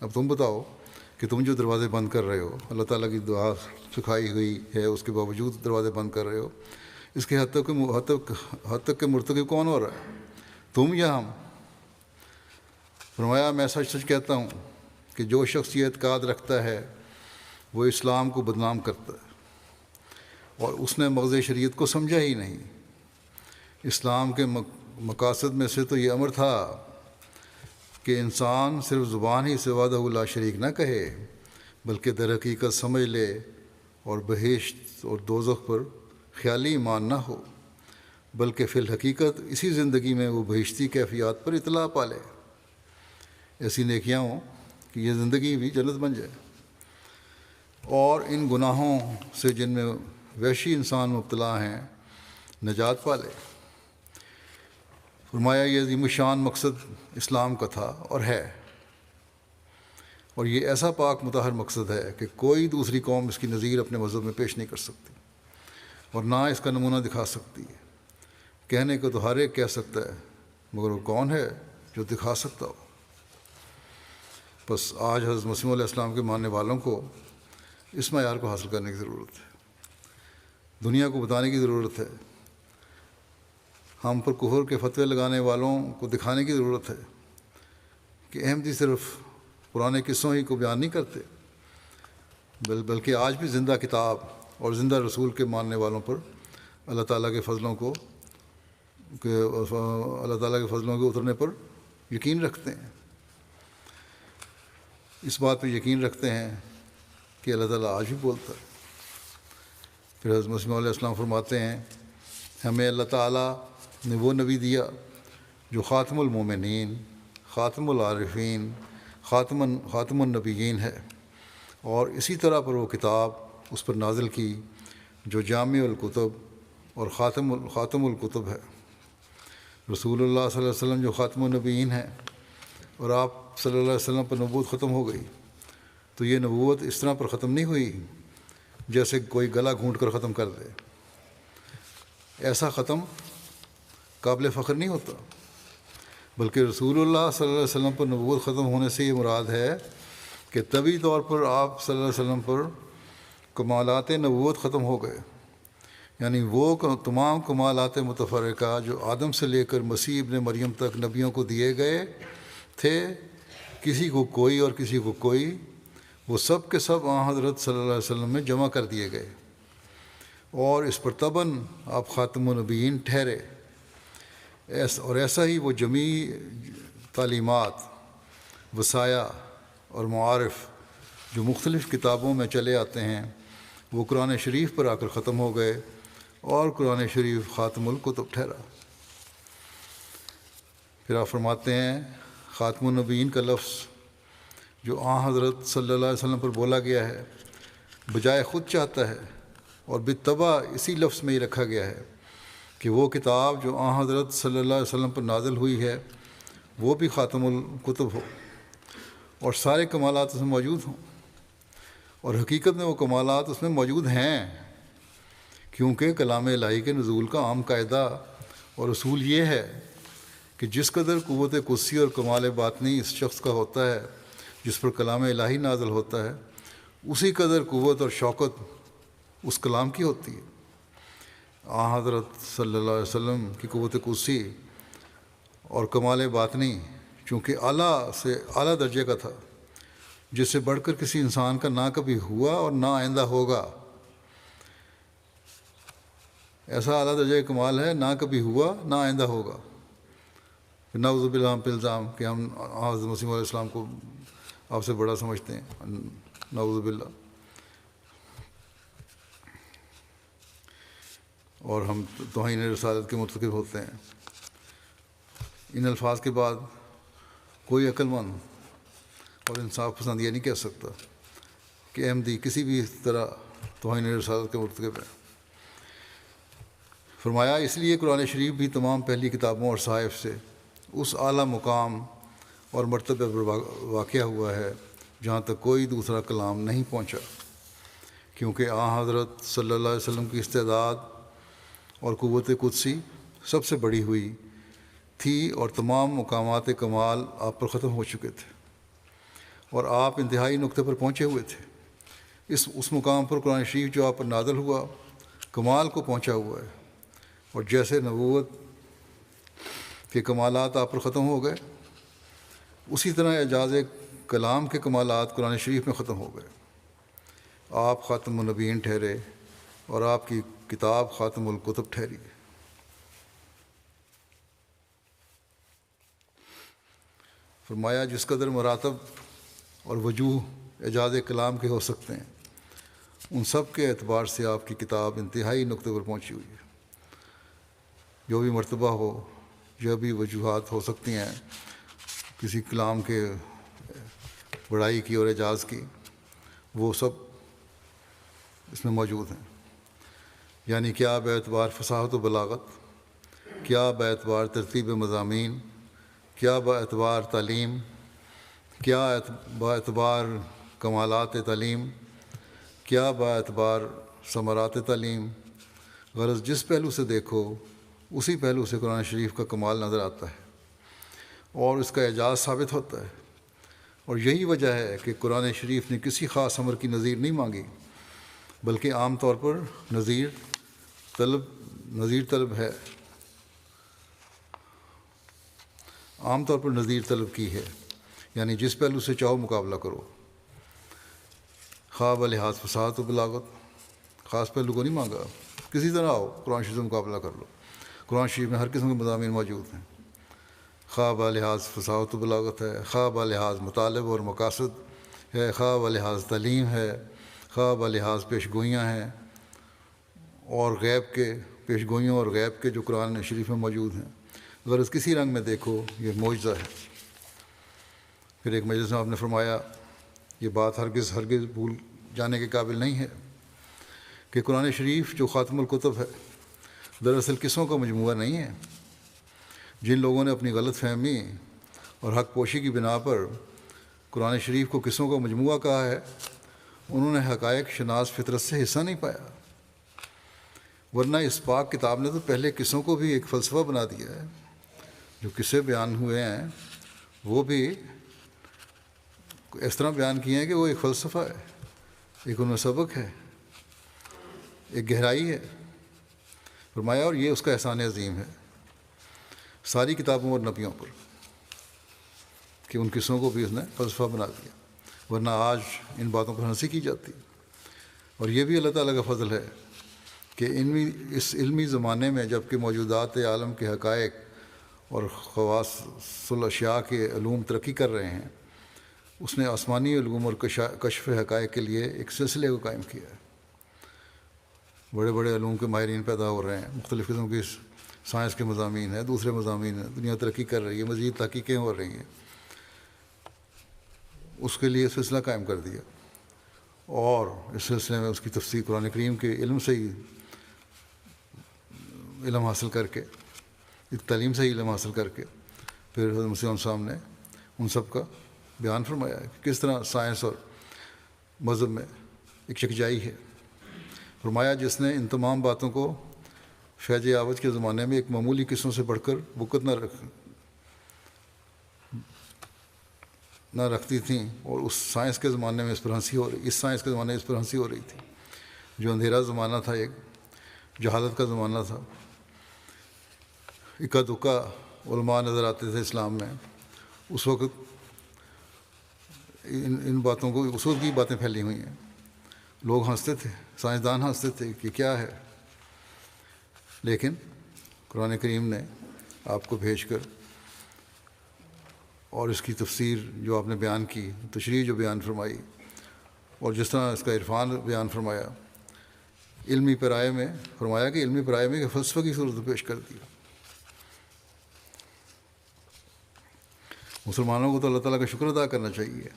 اب تم بتاؤ کہ تم جو دروازے بند کر رہے ہو، اللہ تعالیٰ کی دعا سکھائی ہوئی ہے اس کے باوجود دروازے بند کر رہے ہو، اس کے حد تک کہ مرتکب کون ہو رہا ہے، تم یا ہم؟ فرمایا میں سچ سچ کہتا ہوں کہ جو شخص یہ اعتقاد رکھتا ہے وہ اسلام کو بدنام کرتا ہے، اور اس نے مغز شریعت کو سمجھا ہی نہیں۔ اسلام کے مقاصد میں سے تو یہ امر تھا کہ انسان صرف زبان ہی سے وحدہ لا شریک نہ کہے، بلکہ در حقیقت سمجھ لے، اور بہشت اور دوزخ پر خیالی ایمان نہ ہو، بلکہ فی الحقیقت اسی زندگی میں وہ بہشتی کیفیات پر اطلاع پا لے، ایسی نیکیاں ہوں کہ یہ زندگی بھی جنت بن جائے، اور ان گناہوں سے جن میں وحشی انسان مبتلا ہیں نجات پا لے۔ فرمایا یہ عظیم الشان مقصد اسلام کا تھا اور ہے، اور یہ ایسا پاک مطہر مقصد ہے کہ کوئی دوسری قوم اس کی نظیر اپنے مذہب میں پیش نہیں کر سکتی، اور نہ اس کا نمونہ دکھا سکتی ہے۔ کہنے کو تو ہر ایک کہہ سکتا ہے، مگر وہ کون ہے جو دکھا سکتا ہو؟ بس آج حضرت مسیح علیہ السلام کے ماننے والوں کو اس معیار کو حاصل کرنے کی ضرورت ہے، دنیا کو بتانے کی ضرورت ہے، ہم پر کفر کے فتوے لگانے والوں کو دکھانے کی ضرورت ہے کہ احمدی صرف پرانے قصوں ہی کو بیان نہیں کرتے، بلکہ آج بھی زندہ کتاب اور زندہ رسول کے ماننے والوں پر اللہ تعالیٰ کے فضلوں کے اترنے پر یقین رکھتے ہیں، اس بات پہ یقین رکھتے ہیں کہ اللہ تعالیٰ آج بھی بولتا ہے۔ پھر حضرت مسیح علیہ السلام فرماتے ہیں ہمیں اللہ تعالیٰ نے وہ نبی دیا جو خاتم المومنین، خاتم العارفین خاتم النبیین ہے، اور اسی طرح پر وہ کتاب اس پر نازل کی جو جامع الکتب اور خاتم الکتب ہے۔ رسول اللہ صلی اللہ علیہ وسلم جو خاتم النبیین ہیں اور آپ صلی اللہ علیہ وسلم پر نبوت ختم ہو گئی، تو یہ نبوت اس طرح پر ختم نہیں ہوئی جیسے کوئی گلا گھونٹ کر ختم کر دے۔ ایسا ختم قابل فخر نہیں ہوتا، بلکہ رسول اللہ صلی اللہ علیہ وسلم پر نبوت ختم ہونے سے یہ مراد ہے کہ طبی طور پر آپ صلی اللہ علیہ وسلم پر کمالات نبوت ختم ہو گئے، یعنی وہ تمام کمالات متفرقہ جو آدم سے لے کر مسیح ابن مریم تک نبیوں کو دیے گئے تھے، کسی کو کوئی اور کسی کو کوئی، وہ سب کے سب حضرت صلی اللہ علیہ وسلم میں جمع کر دیے گئے، اور اس پر تباً آپ خاتم النبیین ٹھہرے۔ اور ایسا ہی وہ جمیع تعلیمات، وصایا اور معارف جو مختلف کتابوں میں چلے آتے ہیں، وہ قرآن شریف پر آ کر ختم ہو گئے، اور قرآن شریف خاتم الکتب ٹھہرا۔ پھر آپ فرماتے ہیں خاتم النبیین کا لفظ جو حضرت صلی اللہ علیہ وسلم پر بولا گیا ہے، بجائے خود چاہتا ہے اور بالطبع اسی لفظ میں ہی رکھا گیا ہے کہ وہ کتاب جو حضرت صلی اللہ علیہ وسلم پر نازل ہوئی ہے وہ بھی خاتم الکتب ہو اور سارے کمالات اس میں موجود ہوں، اور حقیقت میں وہ کمالات اس میں موجود ہیں، کیونکہ کلام الہی کے نزول کا عام قاعدہ اور اصول یہ ہے کہ جس قدر قوت قدسی اور کمال باطنی اس شخص کا ہوتا ہے جس پر کلام الہی نازل ہوتا ہے، اسی قدر قوت اور شوکت اس کلام کی ہوتی ہے۔ حضرت صلی اللہ علیہ وسلم کی قوت قدسی اور کمال باطنی چونکہ اعلیٰ سے اعلیٰ درجے کا تھا، جس سے بڑھ کر کسی انسان کا نہ کبھی ہوا اور نہ آئندہ ہوگا، ایسا اعلیٰ درجے کا کمال ہے، نہ کبھی ہوا نہ آئندہ ہوگا۔ نعوذ باللہ پہ الزام کہ ہم حضرت مسیح علیہ السلام کو آپ سے بڑا سمجھتے ہیں، نعوذ باللہ، اور ہم توہین رسالت کے مرتکب ہوتے ہیں۔ ان الفاظ کے بعد کوئی عقل مند اور انصاف پسند یہ نہیں کہہ سکتا کہ احمدی کسی بھی طرح توہین رسالت کے مرتکب ہے۔ فرمایا اس لیے قرآن شریف بھی تمام پہلی کتابوں اور صحائف سے اس اعلیٰ مقام اور مرتبے پر واقع ہوا ہے جہاں تک کوئی دوسرا کلام نہیں پہنچا، کیونکہ حضرت صلی اللہ علیہ وسلم کی استعداد اور قوت قدسی سب سے بڑی ہوئی تھی، اور تمام مقامات کمال آپ پر ختم ہو چکے تھے، اور آپ انتہائی نقطے پر پہنچے ہوئے تھے۔ اس مقام پر قرآن شریف جو آپ پر نازل ہوا کمال کو پہنچا ہوا ہے، اور جیسے نبوت کے کمالات آپ پر ختم ہو گئے، اسی طرح اعجاز کلام کے کمالات قرآن شریف میں ختم ہو گئے۔ آپ خاتم النبیین ٹھہرے اور آپ کی کتاب خاتم الکتب ٹھہری۔ فرمایا جس قدر مراتب اور وجوہ اعجاز کلام کے ہو سکتے ہیں، ان سب کے اعتبار سے آپ کی کتاب انتہائی نقطے پر پہنچی ہوئی ہے۔ جو بھی مرتبہ ہو، جو بھی وجوہات ہو سکتی ہیں کسی کلام کے بڑائی کی اور اعجاز کی، وہ سب اس میں موجود ہیں، یعنی کیا باعتبار فصاحت و بلاغت، کیا باعتبار ترتیب مضامین، کیا باعتبار تعلیم، کیا باعتبار کمالات تعلیم، کیا باعتبار ثمرات تعلیم۔ غرض جس پہلو سے دیکھو اسی پہلو سے قرآن شریف کا کمال نظر آتا ہے اور اس کا اعجاز ثابت ہوتا ہے، اور یہی وجہ ہے کہ قرآن شریف نے کسی خاص امر کی نظیر نہیں مانگی، بلکہ عام طور پر نظیر طلب ہے، عام طور پر نظیر طلب کی ہے، یعنی جس پہلو سے چاہو مقابلہ کرو، خواہ بلحاظ فصاحت و بلاغت، خاص پہلو کو نہیں مانگا، کسی طرح آؤ قرآن شریف سے مقابلہ کر لو۔ قرآن شریف میں ہر قسم کے مضامین موجود ہیں، خواہ بلحاظ فصاحت و بلاغت ہے، خواہ بلحاظ مطالب اور مقاصد ہے، خواہ بلحاظ تعلیم ہے، خواہ بلحاظ پیش گوئیاں ہیں اور غیب کے پیش گوئیوں اور غیب کے جو قرآن شریف میں موجود ہیں۔ غرض کسی رنگ میں دیکھو یہ معجزہ ہے۔ پھر ایک مجلس میں آپ نے فرمایا یہ بات ہرگز ہرگز بھول جانے کے قابل نہیں ہے کہ قرآن شریف جو خاتم الکتب ہے دراصل قصوں کا مجموعہ نہیں ہے۔ جن لوگوں نے اپنی غلط فہمی اور حق پوشی کی بنا پر قرآن شریف کو قصوں کا مجموعہ کہا ہے، انہوں نے حقائق شناس فطرت سے حصہ نہیں پایا، ورنہ اس پاک کتاب نے تو پہلے قصوں کو بھی ایک فلسفہ بنا دیا ہے۔ جو قصے بیان ہوئے ہیں وہ بھی اس طرح بیان کیے ہیں کہ وہ ایک فلسفہ ہے، ایک ان میں سبق ہے، ایک گہرائی ہے۔ فرمایا اور یہ اس کا احسان عظیم ہے ساری کتابوں اور نبیوں پر کہ ان قصوں کو بھی اس نے فلسفہ بنا دیا، ورنہ آج ان باتوں پر ہنسی کی جاتی۔ اور یہ بھی اللہ تعالیٰ کا فضل ہے کہ اس علمی زمانے میں جب کہ موجودات عالم کے حقائق اور خواص الاشیاء کے علوم ترقی کر رہے ہیں، اس نے آسمانی علوم اور کشف حقائق کے لیے ایک سلسلے کو قائم کیا ہے۔ بڑے بڑے علوم کے ماہرین پیدا ہو رہے ہیں، مختلف قسم کی سائنس کے مضامین ہیں، دوسرے مضامین ہیں، دنیا ترقی کر رہی ہے، مزید تحقیقیں ہو رہی ہیں، اس کے لیے سلسلہ قائم کر دیا۔ اور اس سلسلے میں اس کی تفسیر قرآن کریم کے علم سے ہی علم حاصل کر کے، ایک تعلیم سے ہی علم حاصل کر کے پھر حضرت مسیح علیہ السلام نے ان سب کا بیان فرمایا ہے کہ کس طرح سائنس اور مذہب میں ایک یکجائی ہے۔ فرمایا جس نے ان تمام باتوں کو فیض آوج کے زمانے میں ایک معمولی قصوں سے بڑھ کر بکت نہ رکھتی تھیں، اور اس سائنس کے زمانے میں اس پر ہنسی ہو رہی، اس سائنس کے زمانے میں اس پر ہنسی ہو رہی تھی، جو اندھیرا زمانہ تھا، ایک جہالت کا زمانہ تھا، اکا دکا علماء نظر آتے تھے اسلام میں، اس وقت ان باتوں کو اصول کی باتیں پھیلی ہوئی ہیں، لوگ ہنستے تھے، سائنسدان ہنستے تھے کہ کیا ہے، لیکن قرآن کریم نے آپ کو بھیج کر اور اس کی تفسیر جو آپ نے بیان کی، تشریح جو بیان فرمائی، اور جس طرح اس کا عرفان بیان فرمایا، علمی پیرائے میں فرمایا کہ علمی پیرائے میں فلسفہ کی صورت پیش کر دیا۔ مسلمانوں کو تو اللہ تعالیٰ کا شکر ادا کرنا چاہیے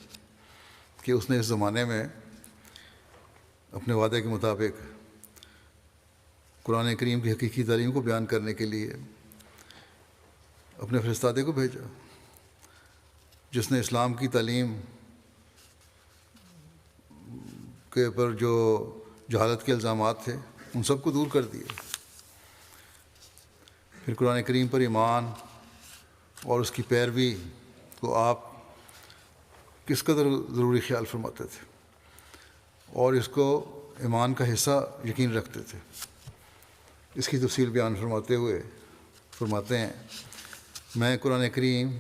کہ اس نے اس زمانے میں اپنے وعدے کے مطابق قرآن کریم کی حقیقی تعلیم کو بیان کرنے کے لیے اپنے فرستادے کو بھیجا، جس نے اسلام کی تعلیم کے پر جو جہالت کے الزامات تھے ان سب کو دور کر دیے۔ پھر قرآن کریم پر ایمان اور اس کی پیروی کو آپ کس قدر ضروری خیال فرماتے تھے، اور اس کو ایمان کا حصہ یقین رکھتے تھے۔ اس کی تفصیل بیان فرماتے ہوئے فرماتے ہیں، میں قرآن کریم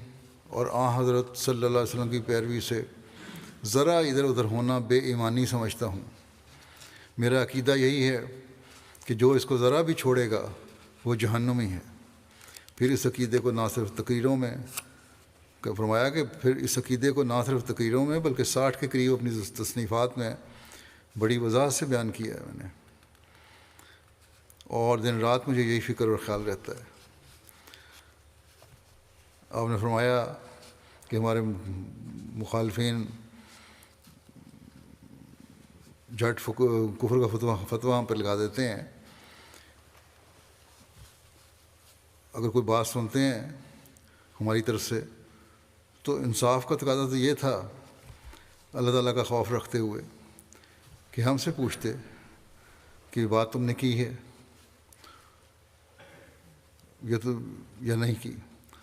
اور حضرت صلی اللہ علیہ وسلم کی پیروی سے ذرا ادھر ادھر ہونا بے ایمانی سمجھتا ہوں۔ میرا عقیدہ یہی ہے کہ جو اس کو ذرا بھی چھوڑے گا وہ جہنمی ہے۔ پھر اس عقیدے کو نہ صرف تقریروں میں فرمایا کہ پھر اس عقیدے کو نہ صرف تقریروں میں بلکہ 60 کے قریب اپنی تصنیفات میں بڑی وضاحت سے بیان کیا ہے میں نے، اور دن رات مجھے یہی فکر اور خیال رہتا ہے۔ آپ نے فرمایا کہ ہمارے مخالفین جھٹ کفر کا فتویٰ ہم پہ لگا دیتے ہیں، اگر کوئی بات سنتے ہیں ہماری طرف سے تو انصاف کا تقاضا تو یہ تھا، اللہ تعالیٰ کا خوف رکھتے ہوئے، کہ ہم سے پوچھتے کہ یہ بات تم نے کی ہے یا نہیں کی،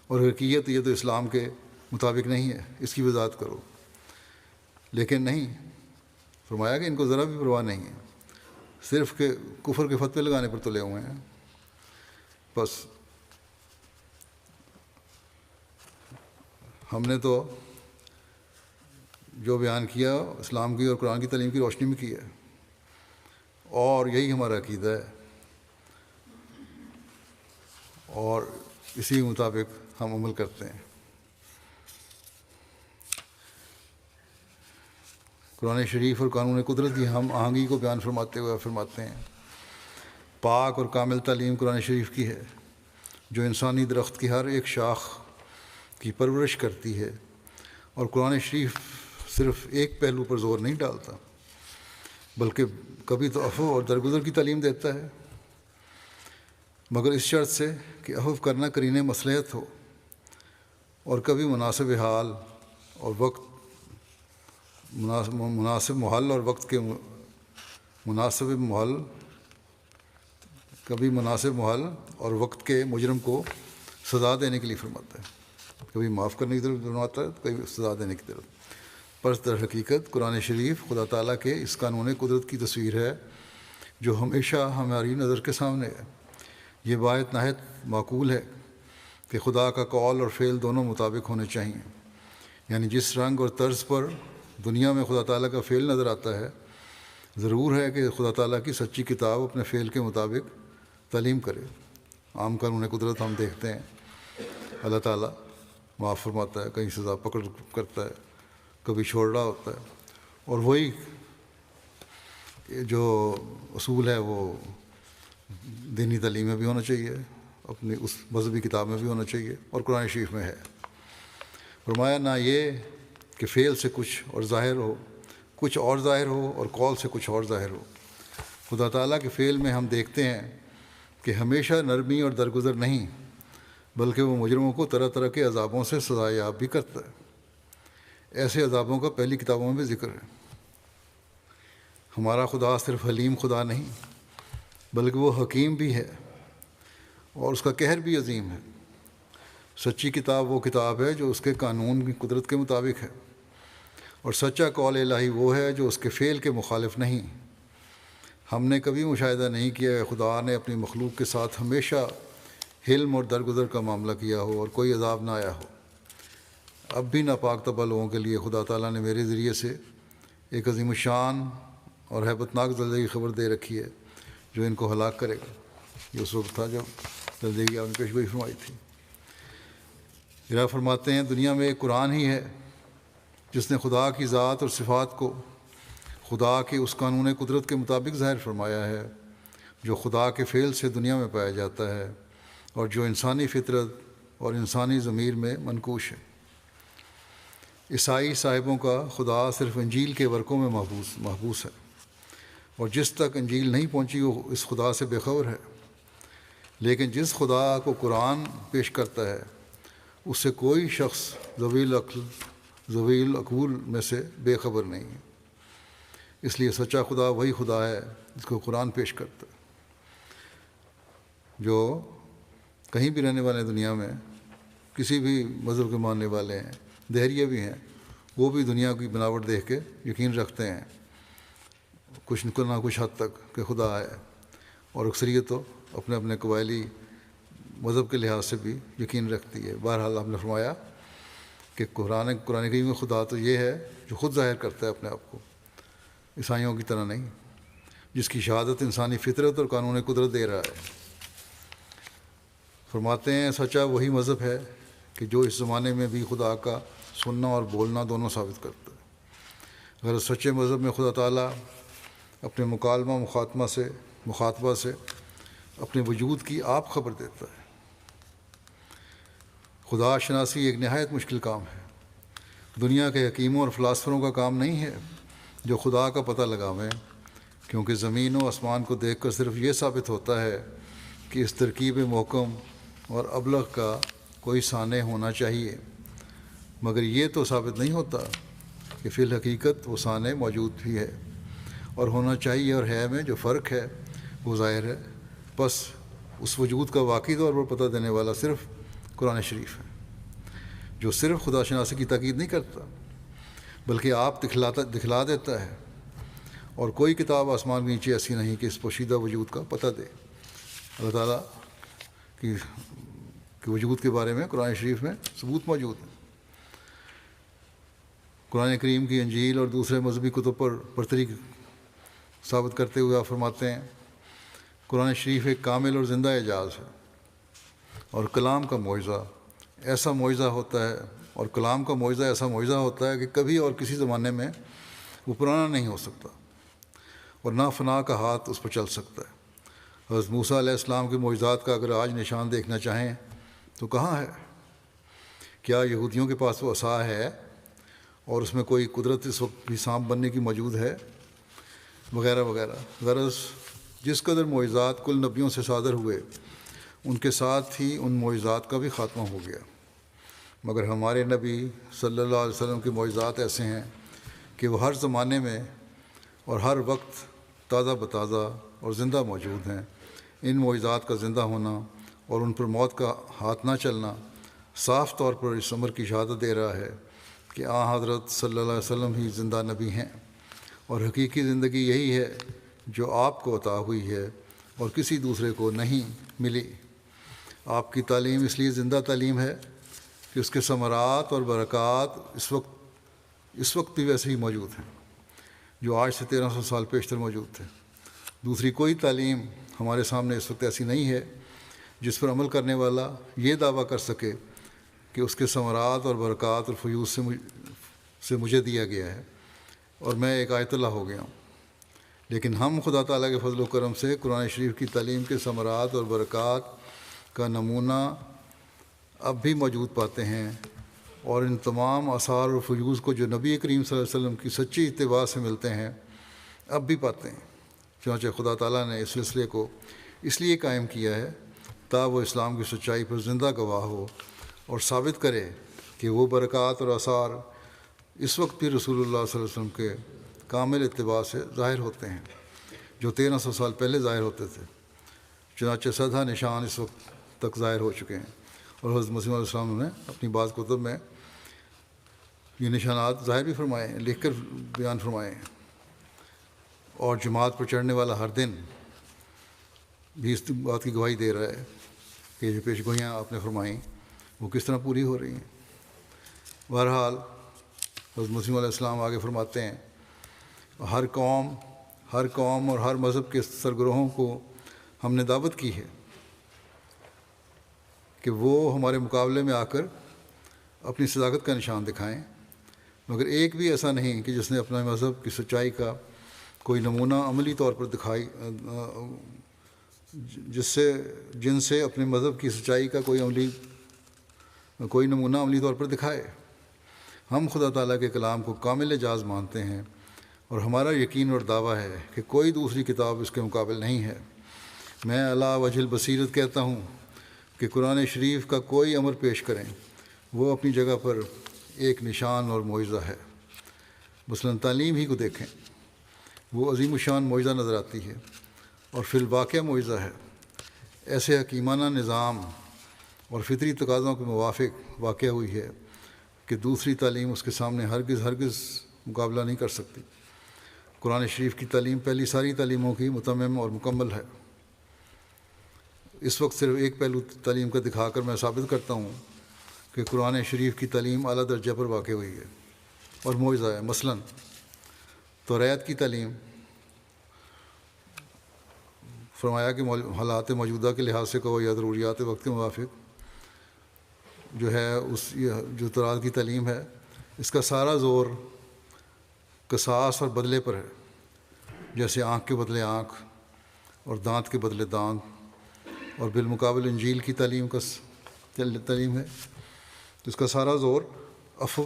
اور اگر کی ہے تو یہ تو اسلام کے مطابق نہیں ہے، اس کی وضاحت کرو۔ لیکن نہیں، فرمایا کہ ان کو ذرا بھی پرواہ نہیں ہے، صرف کہ کفر کے فتوے لگانے پر تلے ہوئے ہیں۔ بس ہم نے تو جو بیان کیا اسلام کی اور قرآن کی تعلیم کی روشنی میں کیا ہے، اور یہی ہمارا عقیدہ ہے، اور اسی مطابق ہم عمل کرتے ہیں۔ قرآن شریف اور قانون قدرت کی ہم آہنگی کو بیان فرماتے ہوئے فرماتے ہیں، پاک اور کامل تعلیم قرآن شریف کی ہے جو انسانی درخت کی ہر ایک شاخ کی پرورش کرتی ہے اور قرآن شریف صرف ایک پہلو پر زور نہیں ڈالتا، بلکہ کبھی تو عفو اور درگزر کی تعلیم دیتا ہے، مگر اس شرط سے کہ عفو کرنا قرین مصلحت ہو، اور کبھی مناسب حال اور وقت مناسب محل اور وقت کے مناسب محل کبھی مناسب محل اور وقت کے مجرم کو سزا دینے کے لیے فرماتا ہے، کبھی معاف کرنے کی طرف فرماتا ہے، کبھی سزا دینے کی طرف۔ پر در حقیقت قرآن شریف خدا تعالیٰ کے اس قانون قدرت کی تصویر ہے جو ہمیشہ ہماری نظر کے سامنے ہے۔ یہ بات نہایت معقول ہے کہ خدا کا قول اور فعل دونوں مطابق ہونے چاہئیں، یعنی جس رنگ اور طرز پر دنیا میں خدا تعالیٰ کا فعل نظر آتا ہے، ضرور ہے کہ خدا تعالیٰ کی سچی کتاب اپنے فعل کے مطابق تعلیم کرے۔ عام قانون قدرت ہم دیکھتے ہیں، اللہ تعالیٰ معاف فرماتا ہے، کہیں سزا پکڑ کرتا ہے، کبھی چھوڑ رہا ہوتا ہے، اور وہی جو اصول ہے وہ دینی تعلیم میں بھی ہونا چاہیے، اپنی اس مذہبی کتاب میں بھی ہونا چاہیے، اور قرآن شریف میں ہے۔ فرمایا نہ یہ کہ فعل سے کچھ اور ظاہر ہو، کچھ اور ظاہر ہو، اور قول سے کچھ اور ظاہر ہو۔ خدا تعالیٰ کے فعل میں ہم دیکھتے ہیں کہ ہمیشہ نرمی اور درگزر نہیں، بلکہ وہ مجرموں کو طرح طرح کے عذابوں سے سزا یاب بھی کرتا ہے۔ ایسے عذابوں کا پہلی کتابوں میں ذکر ہے۔ ہمارا خدا صرف حلیم خدا نہیں، بلکہ وہ حکیم بھی ہے، اور اس کا قہر بھی عظیم ہے۔ سچی کتاب وہ کتاب ہے جو اس کے قانون کی قدرت کے مطابق ہے، اور سچا قول الہی وہ ہے جو اس کے فعل کے مخالف نہیں۔ ہم نے کبھی مشاہدہ نہیں کیا کہ خدا نے اپنی مخلوق کے ساتھ ہمیشہ حلم اور درگزر کا معاملہ کیا ہو اور کوئی عذاب نہ آیا ہو۔ اب بھی ناپاک طبع لوگوں کے لیے خدا تعالیٰ نے میرے ذریعے سے ایک عظیم الشان اور ہیبت ناک زلزلے کی خبر دے رکھی ہے جو ان کو ہلاک کرے گا۔ یہ اس وقت تھا جب زلزلے کی آپ نے پیشگوئی فرمائی تھی۔ ارا فرماتے ہیں دنیا میں ایک قرآن ہی ہے جس نے خدا کی ذات اور صفات کو خدا کے اس قانون قدرت کے مطابق ظاہر فرمایا ہے جو خدا کے فعل سے دنیا میں پایا جاتا ہے اور جو انسانی فطرت اور انسانی ضمیر میں منقوش ہے۔ عیسائی صاحبوں کا خدا صرف انجیل کے ورقوں میں محبوس ہے، اور جس تک انجیل نہیں پہنچی وہ اس خدا سے بے خبر ہے، لیکن جس خدا کو قرآن پیش کرتا ہے اس سے کوئی شخص ذوی العقول میں سے بے خبر نہیں ہے۔ اس لیے سچا خدا وہی خدا ہے جس کو قرآن پیش کرتا ہے۔ جو کہیں بھی رہنے والے دنیا میں کسی بھی مذہب کے ماننے والے ہیں، دہریے بھی ہیں، وہ بھی دنیا کی بناوٹ دیکھ کے یقین رکھتے ہیں کچھ نہ کچھ حد تک کہ خدا ہے، اور اکثریت تو اپنے اپنے قبائلی مذہب کے لحاظ سے بھی یقین رکھتی ہے۔ بہرحال ہم نے فرمایا کہ قرآن کریم میں خدا تو یہ ہے جو خود ظاہر کرتا ہے اپنے آپ کو، عیسائیوں کی طرح نہیں، جس کی شہادت انسانی فطرت اور قانون قدرت دے رہا ہے۔ فرماتے ہیں سچا وہی مذہب ہے کہ جو اس زمانے میں بھی خدا کا سننا اور بولنا دونوں ثابت کرتا ہے۔ اگر سچے مذہب میں خدا تعالیٰ اپنے مخاطبہ سے اپنے وجود کی آپ خبر دیتا ہے۔ خدا شناسی ایک نہایت مشکل کام ہے۔ دنیا کے حکیموں اور فلاسفروں کا کام نہیں ہے جو خدا کا پتہ لگاویں، کیونکہ زمین و آسمان کو دیکھ کر صرف یہ ثابت ہوتا ہے کہ اس ترکیب محکم اور ابلغ کا کوئی سانع ہونا چاہیے، مگر یہ تو ثابت نہیں ہوتا کہ فی الحقیقت وہ سانع موجود بھی ہے، اور ہونا چاہیے اور ہے میں جو فرق ہے وہ ظاہر ہے۔ بس اس وجود کا واقعی طور پر پتہ دینے والا صرف قرآن شریف ہے، جو صرف خدا شناسی کی تاکید نہیں کرتا بلکہ آپ دکھلا دیتا ہے، اور کوئی کتاب آسمان کے نیچے ایسی نہیں کہ اس پوشیدہ وجود کا پتہ دے۔ اللہ تعالیٰ کی وجود کے بارے میں قرآن شریف میں ثبوت موجود ہے۔ قرآن کریم کی انجیل اور دوسرے مذہبی کتب پر برتری ثابت کرتے ہوئے آپ فرماتے ہیں قرآن شریف ایک کامل اور زندہ اعجاز ہے، اور کلام کا معجزہ ایسا معجزہ ہوتا ہے کہ کبھی اور کسی زمانے میں وہ پرانا نہیں ہو سکتا، اور نہ فنا کا ہاتھ اس پر چل سکتا ہے۔ حضرت موسیٰ علیہ السلام کے معجزات کا اگر آج نشان دیکھنا چاہیں تو کہاں ہے؟ کیا یہودیوں کے پاس وہ عصا ہے اور اس میں کوئی قدرت اس وقت بھی سانپ بننے کی موجود ہے وغیرہ وغیرہ۔ غرض جس قدر معجزات کل نبیوں سے صادر ہوئے ان کے ساتھ ہی ان معجزات کا بھی خاتمہ ہو گیا، مگر ہمارے نبی صلی اللہ علیہ وسلم کے معجزات ایسے ہیں کہ وہ ہر زمانے میں اور ہر وقت تازہ بتازہ اور زندہ موجود ہیں۔ ان معجزات کا زندہ ہونا اور ان پر موت کا ہاتھ نہ چلنا صاف طور پر اس امر کی شہادت دے رہا ہے کہ حضرت صلی اللہ علیہ وسلم ہی زندہ نبی ہیں، اور حقیقی زندگی یہی ہے جو آپ کو عطا ہوئی ہے اور کسی دوسرے کو نہیں ملی۔ آپ کی تعلیم اس لیے زندہ تعلیم ہے کہ اس کے ثمرات اور برکات اس وقت بھی ویسے ہی موجود ہیں جو آج سے 1300 سال پیشتر موجود تھے۔ دوسری کوئی تعلیم ہمارے سامنے اس وقت ایسی نہیں ہے جس پر عمل کرنے والا یہ دعویٰ کر سکے کہ اس کے ثمرات اور برکات اور فیوز سے مجھے دیا گیا ہے اور میں ایک آیت اللہ ہو گیا ہوں۔ لیکن ہم خدا تعالیٰ کے فضل و کرم سے قرآن شریف کی تعلیم کے ثمرات اور برکات کا نمونہ اب بھی موجود پاتے ہیں، اور ان تمام آثار اور فیوز کو جو نبی کریم صلی اللہ علیہ وسلم کی سچی اتباع سے ملتے ہیں اب بھی پاتے ہیں۔ چنانچہ خدا تعالیٰ نے اس سلسلے کو اس لیے قائم کیا ہے تا وہ اسلام کی سچائی پر زندہ گواہ ہو اور ثابت کرے کہ وہ برکات اور آثار اس وقت بھی رسول اللہ صلی اللہ علیہ وسلم کے کامل اتباع سے ظاہر ہوتے ہیں جو 1300 سال پہلے ظاہر ہوتے تھے۔ چنانچہ سدھا نشان اس وقت تک ظاہر ہو چکے ہیں، اور حضرت مسیح علیہ السلام نے اپنی بعض کتب میں یہ نشانات ظاہر بھی فرمائے ہیں، لکھ کر بیان فرمائے ہیں، اور جماعت پر چڑھنے والا ہر دن بھی اس بات کی گواہی دے رہا ہے کہ جو پیش گوئیاں آپ نے فرمائیں وہ کس طرح پوری ہو رہی ہیں۔ بہرحال حضرت مسیح علیہ السلام آگے فرماتے ہیں، ہر قوم اور ہر مذہب کے سرگروہوں کو ہم نے دعوت کی ہے کہ وہ ہمارے مقابلے میں آ کر اپنی صداقت کا نشان دکھائیں، مگر ایک بھی ایسا نہیں کہ جس نے اپنے مذہب کی سچائی کا کوئی نمونہ عملی طور پر جن سے اپنے مذہب کی سچائی کا کوئی نمونہ عملی طور پر دکھائے۔ ہم خدا تعالیٰ کے کلام کو کامل اعجاز مانتے ہیں، اور ہمارا یقین اور دعویٰ ہے کہ کوئی دوسری کتاب اس کے مقابل نہیں ہے۔ میں علی وجہ البصیرت کہتا ہوں کہ قرآن شریف کا کوئی امر پیش کریں وہ اپنی جگہ پر ایک نشان اور معجزہ ہے۔ مثلاً تعلیم ہی کو دیکھیں، وہ عظیم الشان معجزہ نظر آتی ہے اور فی الواقع معجزہ ہے۔ ایسے حکیمانہ نظام اور فطری تقاضوں کے موافق واقع ہوئی ہے کہ دوسری تعلیم اس کے سامنے ہرگز مقابلہ نہیں کر سکتی۔ قرآن شریف کی تعلیم پہلی ساری تعلیموں کی متمم اور مکمل ہے۔ اس وقت صرف ایک پہلو تعلیم کا دکھا کر میں ثابت کرتا ہوں کہ قرآن شریف کی تعلیم اعلیٰ درجہ پر واقع ہوئی ہے اور معجزہ ہے۔ مثلاً توریت کی تعلیم، فرمایا کہ حالات موجودہ کے لحاظ سے کہو یا ضروریات وقت کے موافق جو ہے جو تورات کی تعلیم ہے، اس کا سارا زور قصاص اور بدلے پر ہے، جیسے آنکھ کے بدلے آنکھ اور دانت کے بدلے دانت، اور بالمقابل انجیل کی تعلیم ہے، اس کا سارا زور عفو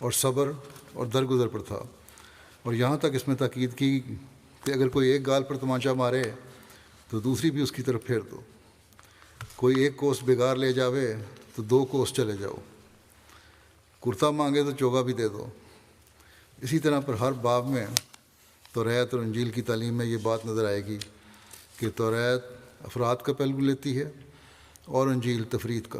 اور صبر اور درگزر پر تھا، اور یہاں تک اس میں تاکید کی کہ اگر کوئی ایک گال پر تمانچہ مارے تو دوسری بھی اس کی طرف پھیر دو، کوئی ایک کوس بگار لے جاوے تو 2 کوس چلے جاؤ، کرتا مانگے تو چوگا بھی دے دو۔ اسی طرح پر ہر باب میں توریت اور انجیل کی تعلیم میں یہ بات نظر آئے گی کہ توریت افراد کا پہلو لیتی ہے اور انجیل تفرید کا،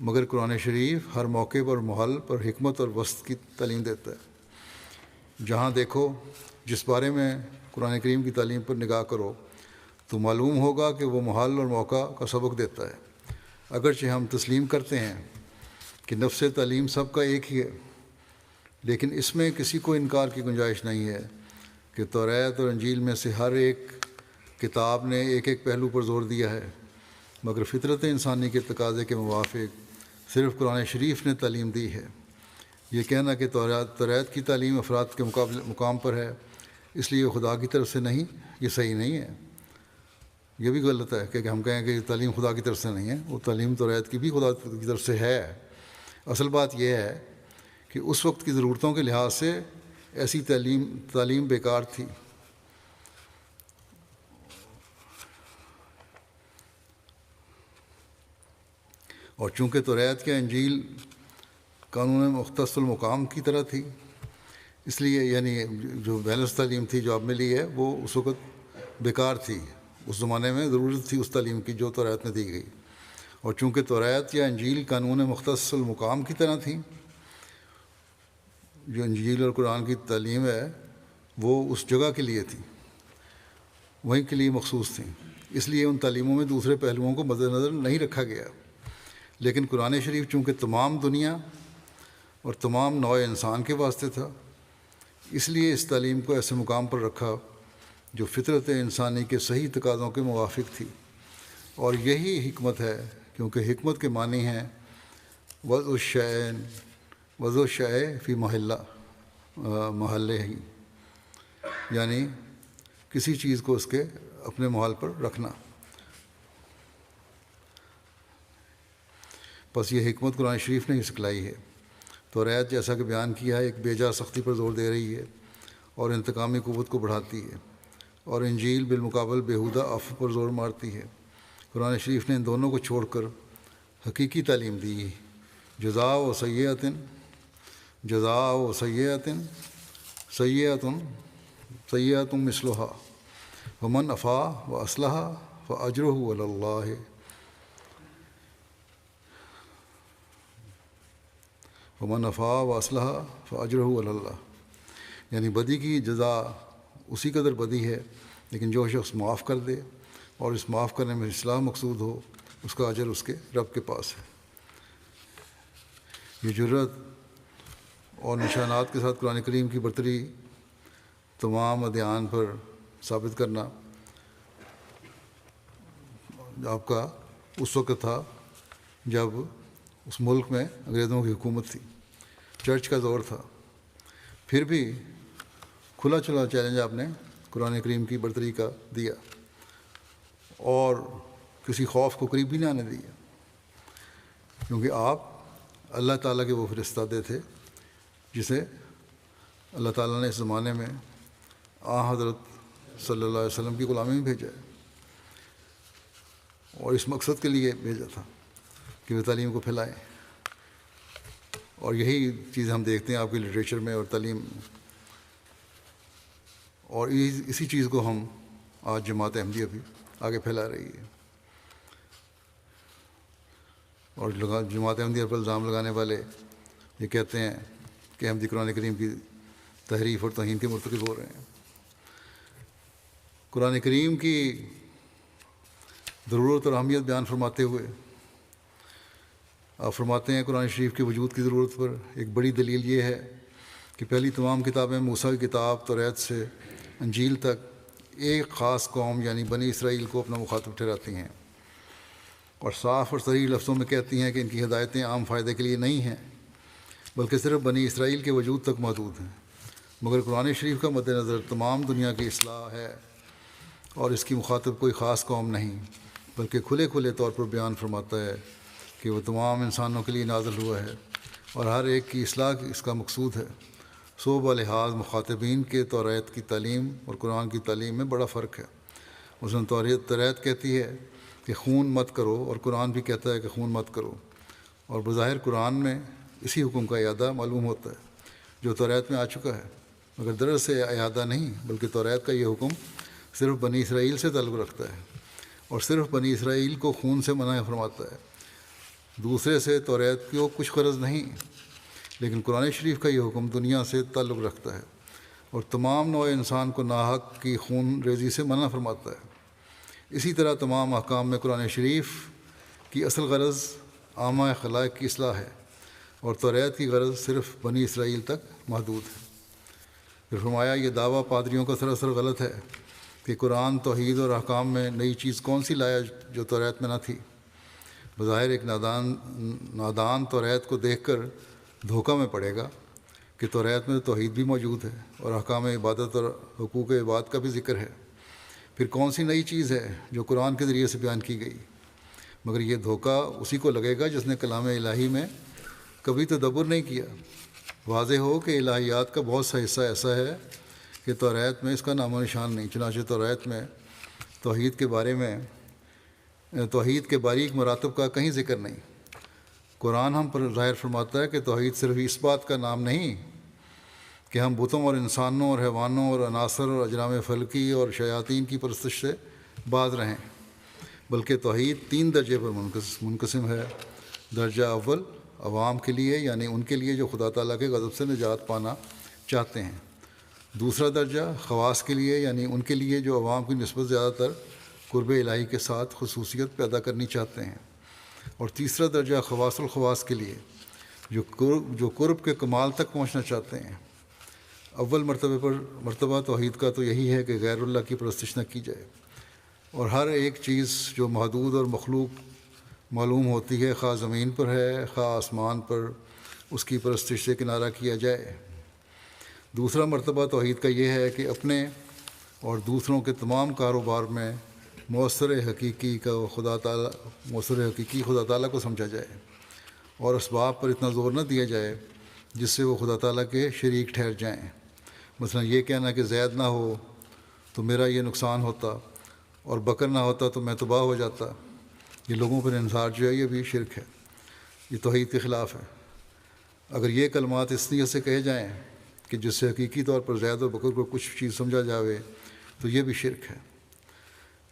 مگر قرآن شریف ہر موقع پر محل پر حکمت اور وسط کی تعلیم دیتا ہے۔ جہاں دیکھو جس بارے میں قرآن کریم کی تعلیم پر نگاہ کرو تو معلوم ہوگا کہ وہ محل اور موقع کا سبق دیتا ہے۔ اگرچہ ہم تسلیم کرتے ہیں کہ نفس تعلیم سب کا ایک ہی ہے، لیکن اس میں کسی کو انکار کی گنجائش نہیں ہے کہ توریت اور انجیل میں سے ہر ایک کتاب نے ایک پہلو پر زور دیا ہے، مگر فطرت انسانی کے تقاضے کے موافق صرف قرآن شریف نے تعلیم دی ہے۔ یہ کہنا کہ توریت کی تعلیم افراد کے مقام پر ہے اس لیے خدا کی طرف سے نہیں، یہ صحیح نہیں ہے۔ یہ بھی غلط ہے کہ ہم کہیں کہ یہ تعلیم خدا کی طرف سے نہیں ہے، وہ تعلیم توریت کی بھی خدا کی طرف سے ہے۔ اصل بات یہ ہے کہ اس وقت کی ضرورتوں کے لحاظ سے ایسی تعلیم بیکار تھی۔ اور چونکہ توریت یا انجیل قانون مختص المقام کی طرح تھی، اس لیے یعنی جو بیلنس تعلیم تھی جو اب ملی ہے وہ اس وقت بیکار تھی۔ اس زمانے میں ضرورت تھی اس تعلیم کی جو توریت میں دی گئی، اور چونکہ توریت یا انجیل قانون مختص المقام کی طرح تھی، جو انجیل اور قرآن کی تعلیم ہے وہ اس جگہ کے لیے تھی، وہیں کے لیے مخصوص تھیں، اس لیے ان تعلیموں میں دوسرے پہلوؤں کو مد نظر نہیں رکھا گیا۔ لیکن قرآن شریف چونکہ تمام دنیا اور تمام نوع انسان کے واسطے تھا، اس لیے اس تعلیم کو ایسے مقام پر رکھا جو فطرت انسانی کے صحیح تقاضوں کے موافق تھی۔ اور یہی حکمت ہے، کیونکہ حکمت کے معنی ہیں وضع الشیء فی محلہ ہی، یعنی کسی چیز کو اس کے اپنے محل پر رکھنا۔ بس یہ حکمت قرآن شریف نے ہی سکھلائی ہے۔ توریت جیسا کہ بیان کیا ہے ایک بے جا سختی پر زور دے رہی ہے اور انتقامی قوت کو بڑھاتی ہے، اور انجیل بالمقابل بیہودہ عفو پر زور مارتی ہے۔ قرآن شریف نے ان دونوں کو چھوڑ کر حقیقی تعلیم دی، جزاء و سیئۃ سیئۃ مثلھا ومن عفا و اصلح فاجرہ علی اللہ۔ ومن عفا و اصلح فاجرہ علی اللہ، یعنی بدی کی جزا اسی قدر بدی ہے، لیکن جو شخص معاف کر دے اور اس معاف کرنے میں اصلاح مقصود ہو، اس کا اجر اس کے رب کے پاس ہے۔ یہ جرات اور نشانات کے ساتھ قرآن کریم کی برتری تمام ادیان پر ثابت کرنا آپ کا اس وقت تھا جب اس ملک میں انگریزوں کی حکومت تھی، چرچ کا دور تھا، پھر بھی کھلا چلا چیلنج آپ نے قرآن کریم کی برتری کا دیا اور کسی خوف کو قریب بھی نہ آنے دیا، کیونکہ آپ اللہ تعالیٰ کے وہ فرستادے تھے جسے اللہ تعالیٰ نے اس زمانے میں حضرت صلی اللہ علیہ وسلم کی غلامی میں بھیجا ہے، اور اس مقصد کے لیے بھیجا تھا کہ وہ تعلیم کو پھیلائیں۔ اور یہی چیز ہم دیکھتے ہیں آپ کی لٹریچر میں اور تعلیم، اور اسی چیز کو ہم آج جماعت احمدیہ بھی آگے پھیلا رہی ہے۔ اور جماعت احمدیہ پر الزام لگانے والے یہ کہتے ہیں کہ احمدی قرآن کریم کی تحریف اور توہین کے مرتکب ہو رہے ہیں۔ قرآن کریم کی ضرورت اور اہمیت بیان فرماتے ہوئے آپ فرماتے ہیں قرآن شریف کے وجود کی ضرورت پر ایک بڑی دلیل یہ ہے کہ پہلی تمام کتابیں موسیٰ کی کتاب توریت سے انجیل تک ایک خاص قوم یعنی بنی اسرائیل کو اپنا مخاطب ٹھہراتی ہیں، اور صاف اور صریح لفظوں میں کہتی ہیں کہ ان کی ہدایتیں عام فائدے کے لیے نہیں ہیں بلکہ صرف بنی اسرائیل کے وجود تک محدود ہیں۔ مگر قرآن شریف کا مد نظر تمام دنیا کی اصلاح ہے، اور اس کی مخاطب کوئی خاص قوم نہیں بلکہ کھلے طور پر بیان فرماتا ہے کہ وہ تمام انسانوں کے لیے نازل ہوا ہے، اور ہر ایک کی اصلاح اس کا مقصود ہے۔ بلحاظ مخاطبین کے توریت کی تعلیم اور قرآن کی تعلیم میں بڑا فرق ہے۔ مثلاً توریت کہتی ہے کہ خون مت کرو، اور قرآن بھی کہتا ہے کہ خون مت کرو، اور بظاہر قرآن میں اسی حکم کا اعادہ معلوم ہوتا ہے جو توریت میں آ چکا ہے، مگر دراصل اعادہ نہیں بلکہ توریت کا یہ حکم صرف بنی اسرائیل سے تعلق رکھتا ہے، اور صرف بنی اسرائیل کو خون سے منع فرماتا ہے، دوسرے سے توریت کو کچھ غرض نہیں۔ لیکن قرآن شریف کا یہ حکم دنیا سے تعلق رکھتا ہے اور تمام نوع انسان کو ناحق کی خون ریزی سے منع فرماتا ہے۔ اسی طرح تمام احکام میں قرآن شریف کی اصل غرض عامہ خلائق کی اصلاح ہے، اور توریت کی غرض صرف بنی اسرائیل تک محدود ہے۔ پھر فرمایا یہ دعویٰ پادریوں کا سراسر غلط ہے کہ قرآن توحید اور احکام میں نئی چیز کون سی لایا جو توریت میں نہ تھی۔ بظاہر ایک نادان توریت کو دیکھ کر دھوکہ میں پڑے گا کہ توریت میں توحید بھی موجود ہے اور احکام عبادت اور حقوق عباد کا بھی ذکر ہے، پھر کون سی نئی چیز ہے جو قرآن کے ذریعے سے بیان کی گئی؟ مگر یہ دھوکہ اسی کو لگے گا جس نے کلام الہی میں کبھی تدبر نہیں کیا واضح ہو کہ الہیات کا بہت سا حصہ ایسا ہے کہ توریت میں اس کا نام و نشان نہیں، چنانچہ توریت میں توحید کے بارے میں توحید کے باریک مراتب کا کہیں ذکر نہیں۔ قرآن ہم پر ظاہر فرماتا ہے کہ توحید صرف اس بات کا نام نہیں کہ ہم بتوں اور انسانوں اور حیوانوں اور عناصر اور اجرام فلکی اور شیاطین کی پرستش سے باز رہیں، بلکہ توحید 3 درجے پر منقسم ہے۔ درجہ اول عوام کے لیے، یعنی ان کے لیے جو خدا تعالیٰ کے غضب سے نجات پانا چاہتے ہیں۔ دوسرا درجہ خواص کے لیے، یعنی ان کے لیے جو عوام کی نسبت زیادہ تر قرب الہی کے ساتھ خصوصیت پیدا کرنی چاہتے ہیں۔ اور تیسرا درجہ خواص الخواص کے لیے جو قرب کے کمال تک پہنچنا چاہتے ہیں۔ اول مرتبہ توحید کا تو یہی ہے کہ غیر اللہ کی پرستش نہ کی جائے، اور ہر ایک چیز جو محدود اور مخلوق معلوم ہوتی ہے، خواہ زمین پر ہے خواہ آسمان پر، اس کی پرستش سے کنارہ کیا جائے۔ دوسرا مرتبہ توحید کا یہ ہے کہ اپنے اور دوسروں کے تمام کاروبار میں مؤثر حقیقی خدا تعالیٰ کو سمجھا جائے، اور اسباب پر اتنا زور نہ دیا جائے جس سے وہ خدا تعالیٰ کے شریک ٹھہر جائیں۔ مثلا یہ کہنا کہ زید نہ ہو تو میرا یہ نقصان ہوتا، اور بکر نہ ہوتا تو میں تباہ ہو جاتا، یہ لوگوں پر انحصار جو ہے یہ بھی شرک ہے، یہ توحید کے خلاف ہے۔ اگر یہ کلمات اس نیت سے کہے جائیں کہ جس سے حقیقی طور پر زید اور بکر کو کچھ چیز سمجھا جاوے تو یہ بھی شرک ہے۔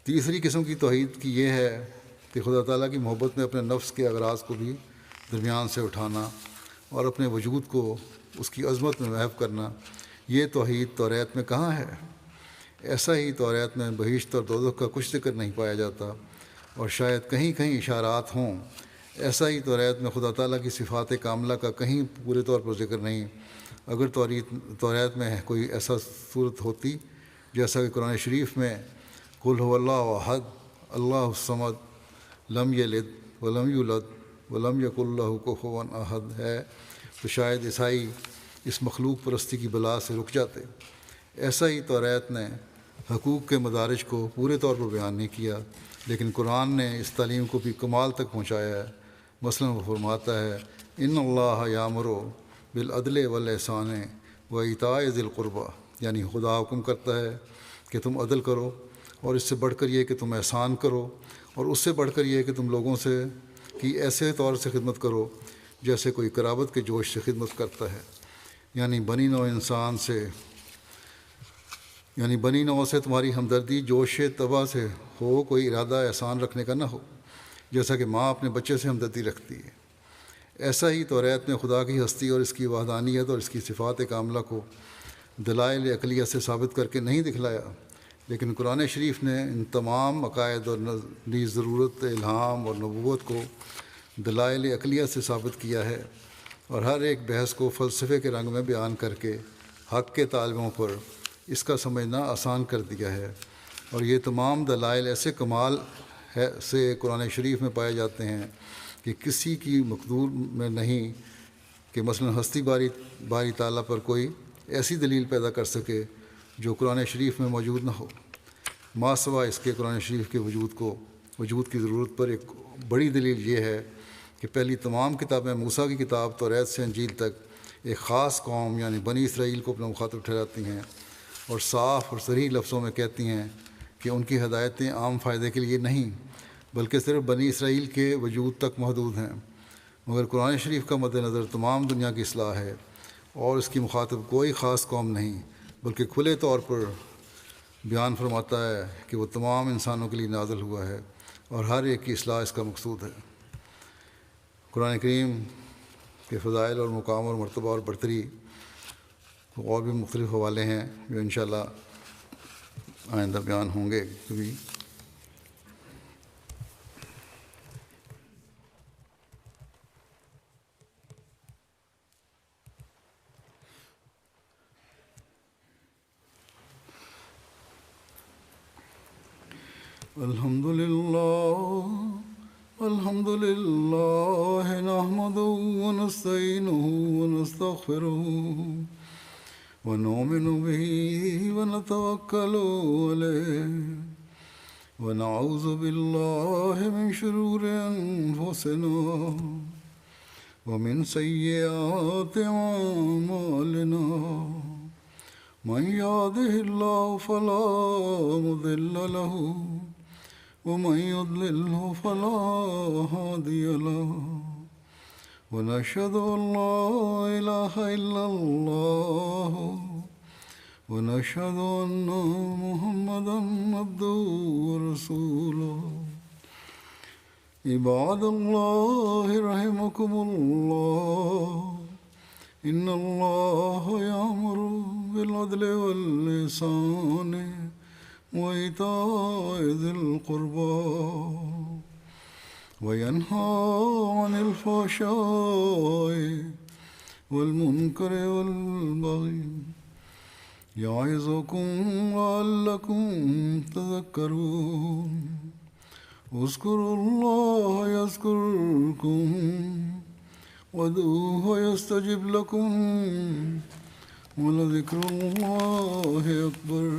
تیسری قسم کی توحید کی یہ ہے کہ خدا تعالیٰ کی محبت میں اپنے نفس کے اغراض کو بھی درمیان سے اٹھانا اور اپنے وجود کو اس کی عظمت میں محو کرنا۔ یہ توحید توریت میں کہاں ہے؟ ایسا ہی توریت میں بہشت اور دوزخ کا کچھ ذکر نہیں پایا جاتا، اور شاید کہیں کہیں اشارات ہوں۔ ایسا ہی توریت میں خدا تعالیٰ کی صفات کاملہ کا کہیں پورے طور پر ذکر نہیں۔ اگر توریت میں کوئی ایسا صورت ہوتی جیسا کہ قرآن شریف میں قل هو اللہ احد اللہ الصمد لم یلد ولم یولد ولم یکن لہ کفوا احد ہے، تو شاید عیسائی اس مخلوق پرستی کی بلا سے رک جاتے۔ ایسا ہی توریت نے حقوق کے مدارج کو پورے طور پر بیان نہیں کیا، لیکن قرآن نے اس تعلیم کو بھی کمال تک پہنچایا ہے۔ مثلاً وہ فرماتا ہے ان اللہ یامر بالعدل والاحسان وایتاء ذی القربی، یعنی خدا حکم کرتا ہے کہ تم عدل کرو، اور اس سے بڑھ کر یہ کہ تم احسان کرو، اور اس سے بڑھ کر یہ کہ تم لوگوں سے کی ایسے طور سے خدمت کرو جیسے کوئی قرابت کے جوش سے خدمت کرتا ہے، یعنی بنی نوع سے تمہاری ہمدردی جوش طبع سے ہو، کوئی ارادہ احسان رکھنے کا نہ ہو، جیسا کہ ماں اپنے بچے سے ہمدردی رکھتی ہے۔ ایسا ہی توریت نے خدا کی ہستی اور اس کی وحدانیت اور اس کی صفات کاملہ کو دلائل عقلیہ سے ثابت کر کے نہیں دکھلایا، لیکن قرآن شریف نے ان تمام عقائد اور نیز ضرورت الہام اور نبوت کو دلائل عقلیہ سے ثابت کیا ہے، اور ہر ایک بحث کو فلسفے کے رنگ میں بیان کر کے حق کے طالبوں پر اس کا سمجھنا آسان کر دیا ہے۔ اور یہ تمام دلائل ایسے کمال سے قرآن شریف میں پائے جاتے ہیں کہ کسی کی مقدور میں نہیں کہ مثلا ہستی باری تعالیٰ پر کوئی ایسی دلیل پیدا کر سکے جو قرآن شریف میں موجود نہ ہو۔ ما سوا اس کے قرآن شریف کے وجود کی ضرورت پر ایک بڑی دلیل یہ ہے کہ پہلی تمام کتابیں موسیٰ کی کتاب توریت سے انجیل تک ایک خاص قوم یعنی بنی اسرائیل کو اپنا مخاطب ٹھہراتی ہیں، اور صاف اور صریح لفظوں میں کہتی ہیں کہ ان کی ہدایتیں عام فائدے کے لیے نہیں بلکہ صرف بنی اسرائیل کے وجود تک محدود ہیں۔ مگر قرآن شریف کا مد نظر تمام دنیا کی اصلاح ہے، اور اس کی مخاطب کوئی خاص قوم نہیں بلکہ کھلے طور پر بیان فرماتا ہے کہ وہ تمام انسانوں کے لیے نازل ہوا ہے، اور ہر ایک کی اصلاح اس کا مقصود ہے۔ قرآن کریم کے فضائل اور مقام اور مرتبہ اور برتری اور بھی مختلف حوالے ہیں جو انشاءاللہ آئندہ بیان ہوں گے کبھی۔ الحمد للہ نحمده ونستعینه ونستغفره ونؤمن به ونتوکل علیہ ونعوذ باللہ من شرور انفسنا ومن سيئات أعمالنا من يهده الله فلا مضل له ومن يضلله فلا هادي له ونشهد أن لا إله إلا الله ونشهد أن محمدا عبده ورسوله عباد الله رحمكم الله إن الله يأمر بالعدل والإحسان وإيتاء ذي القربى وينهى عن الفحشاء والمنكر والبغي يعظكم لعلكم تذكرون اذكروا الله يذكركم وادعوه يستجب لكم ولذكر الله أكبر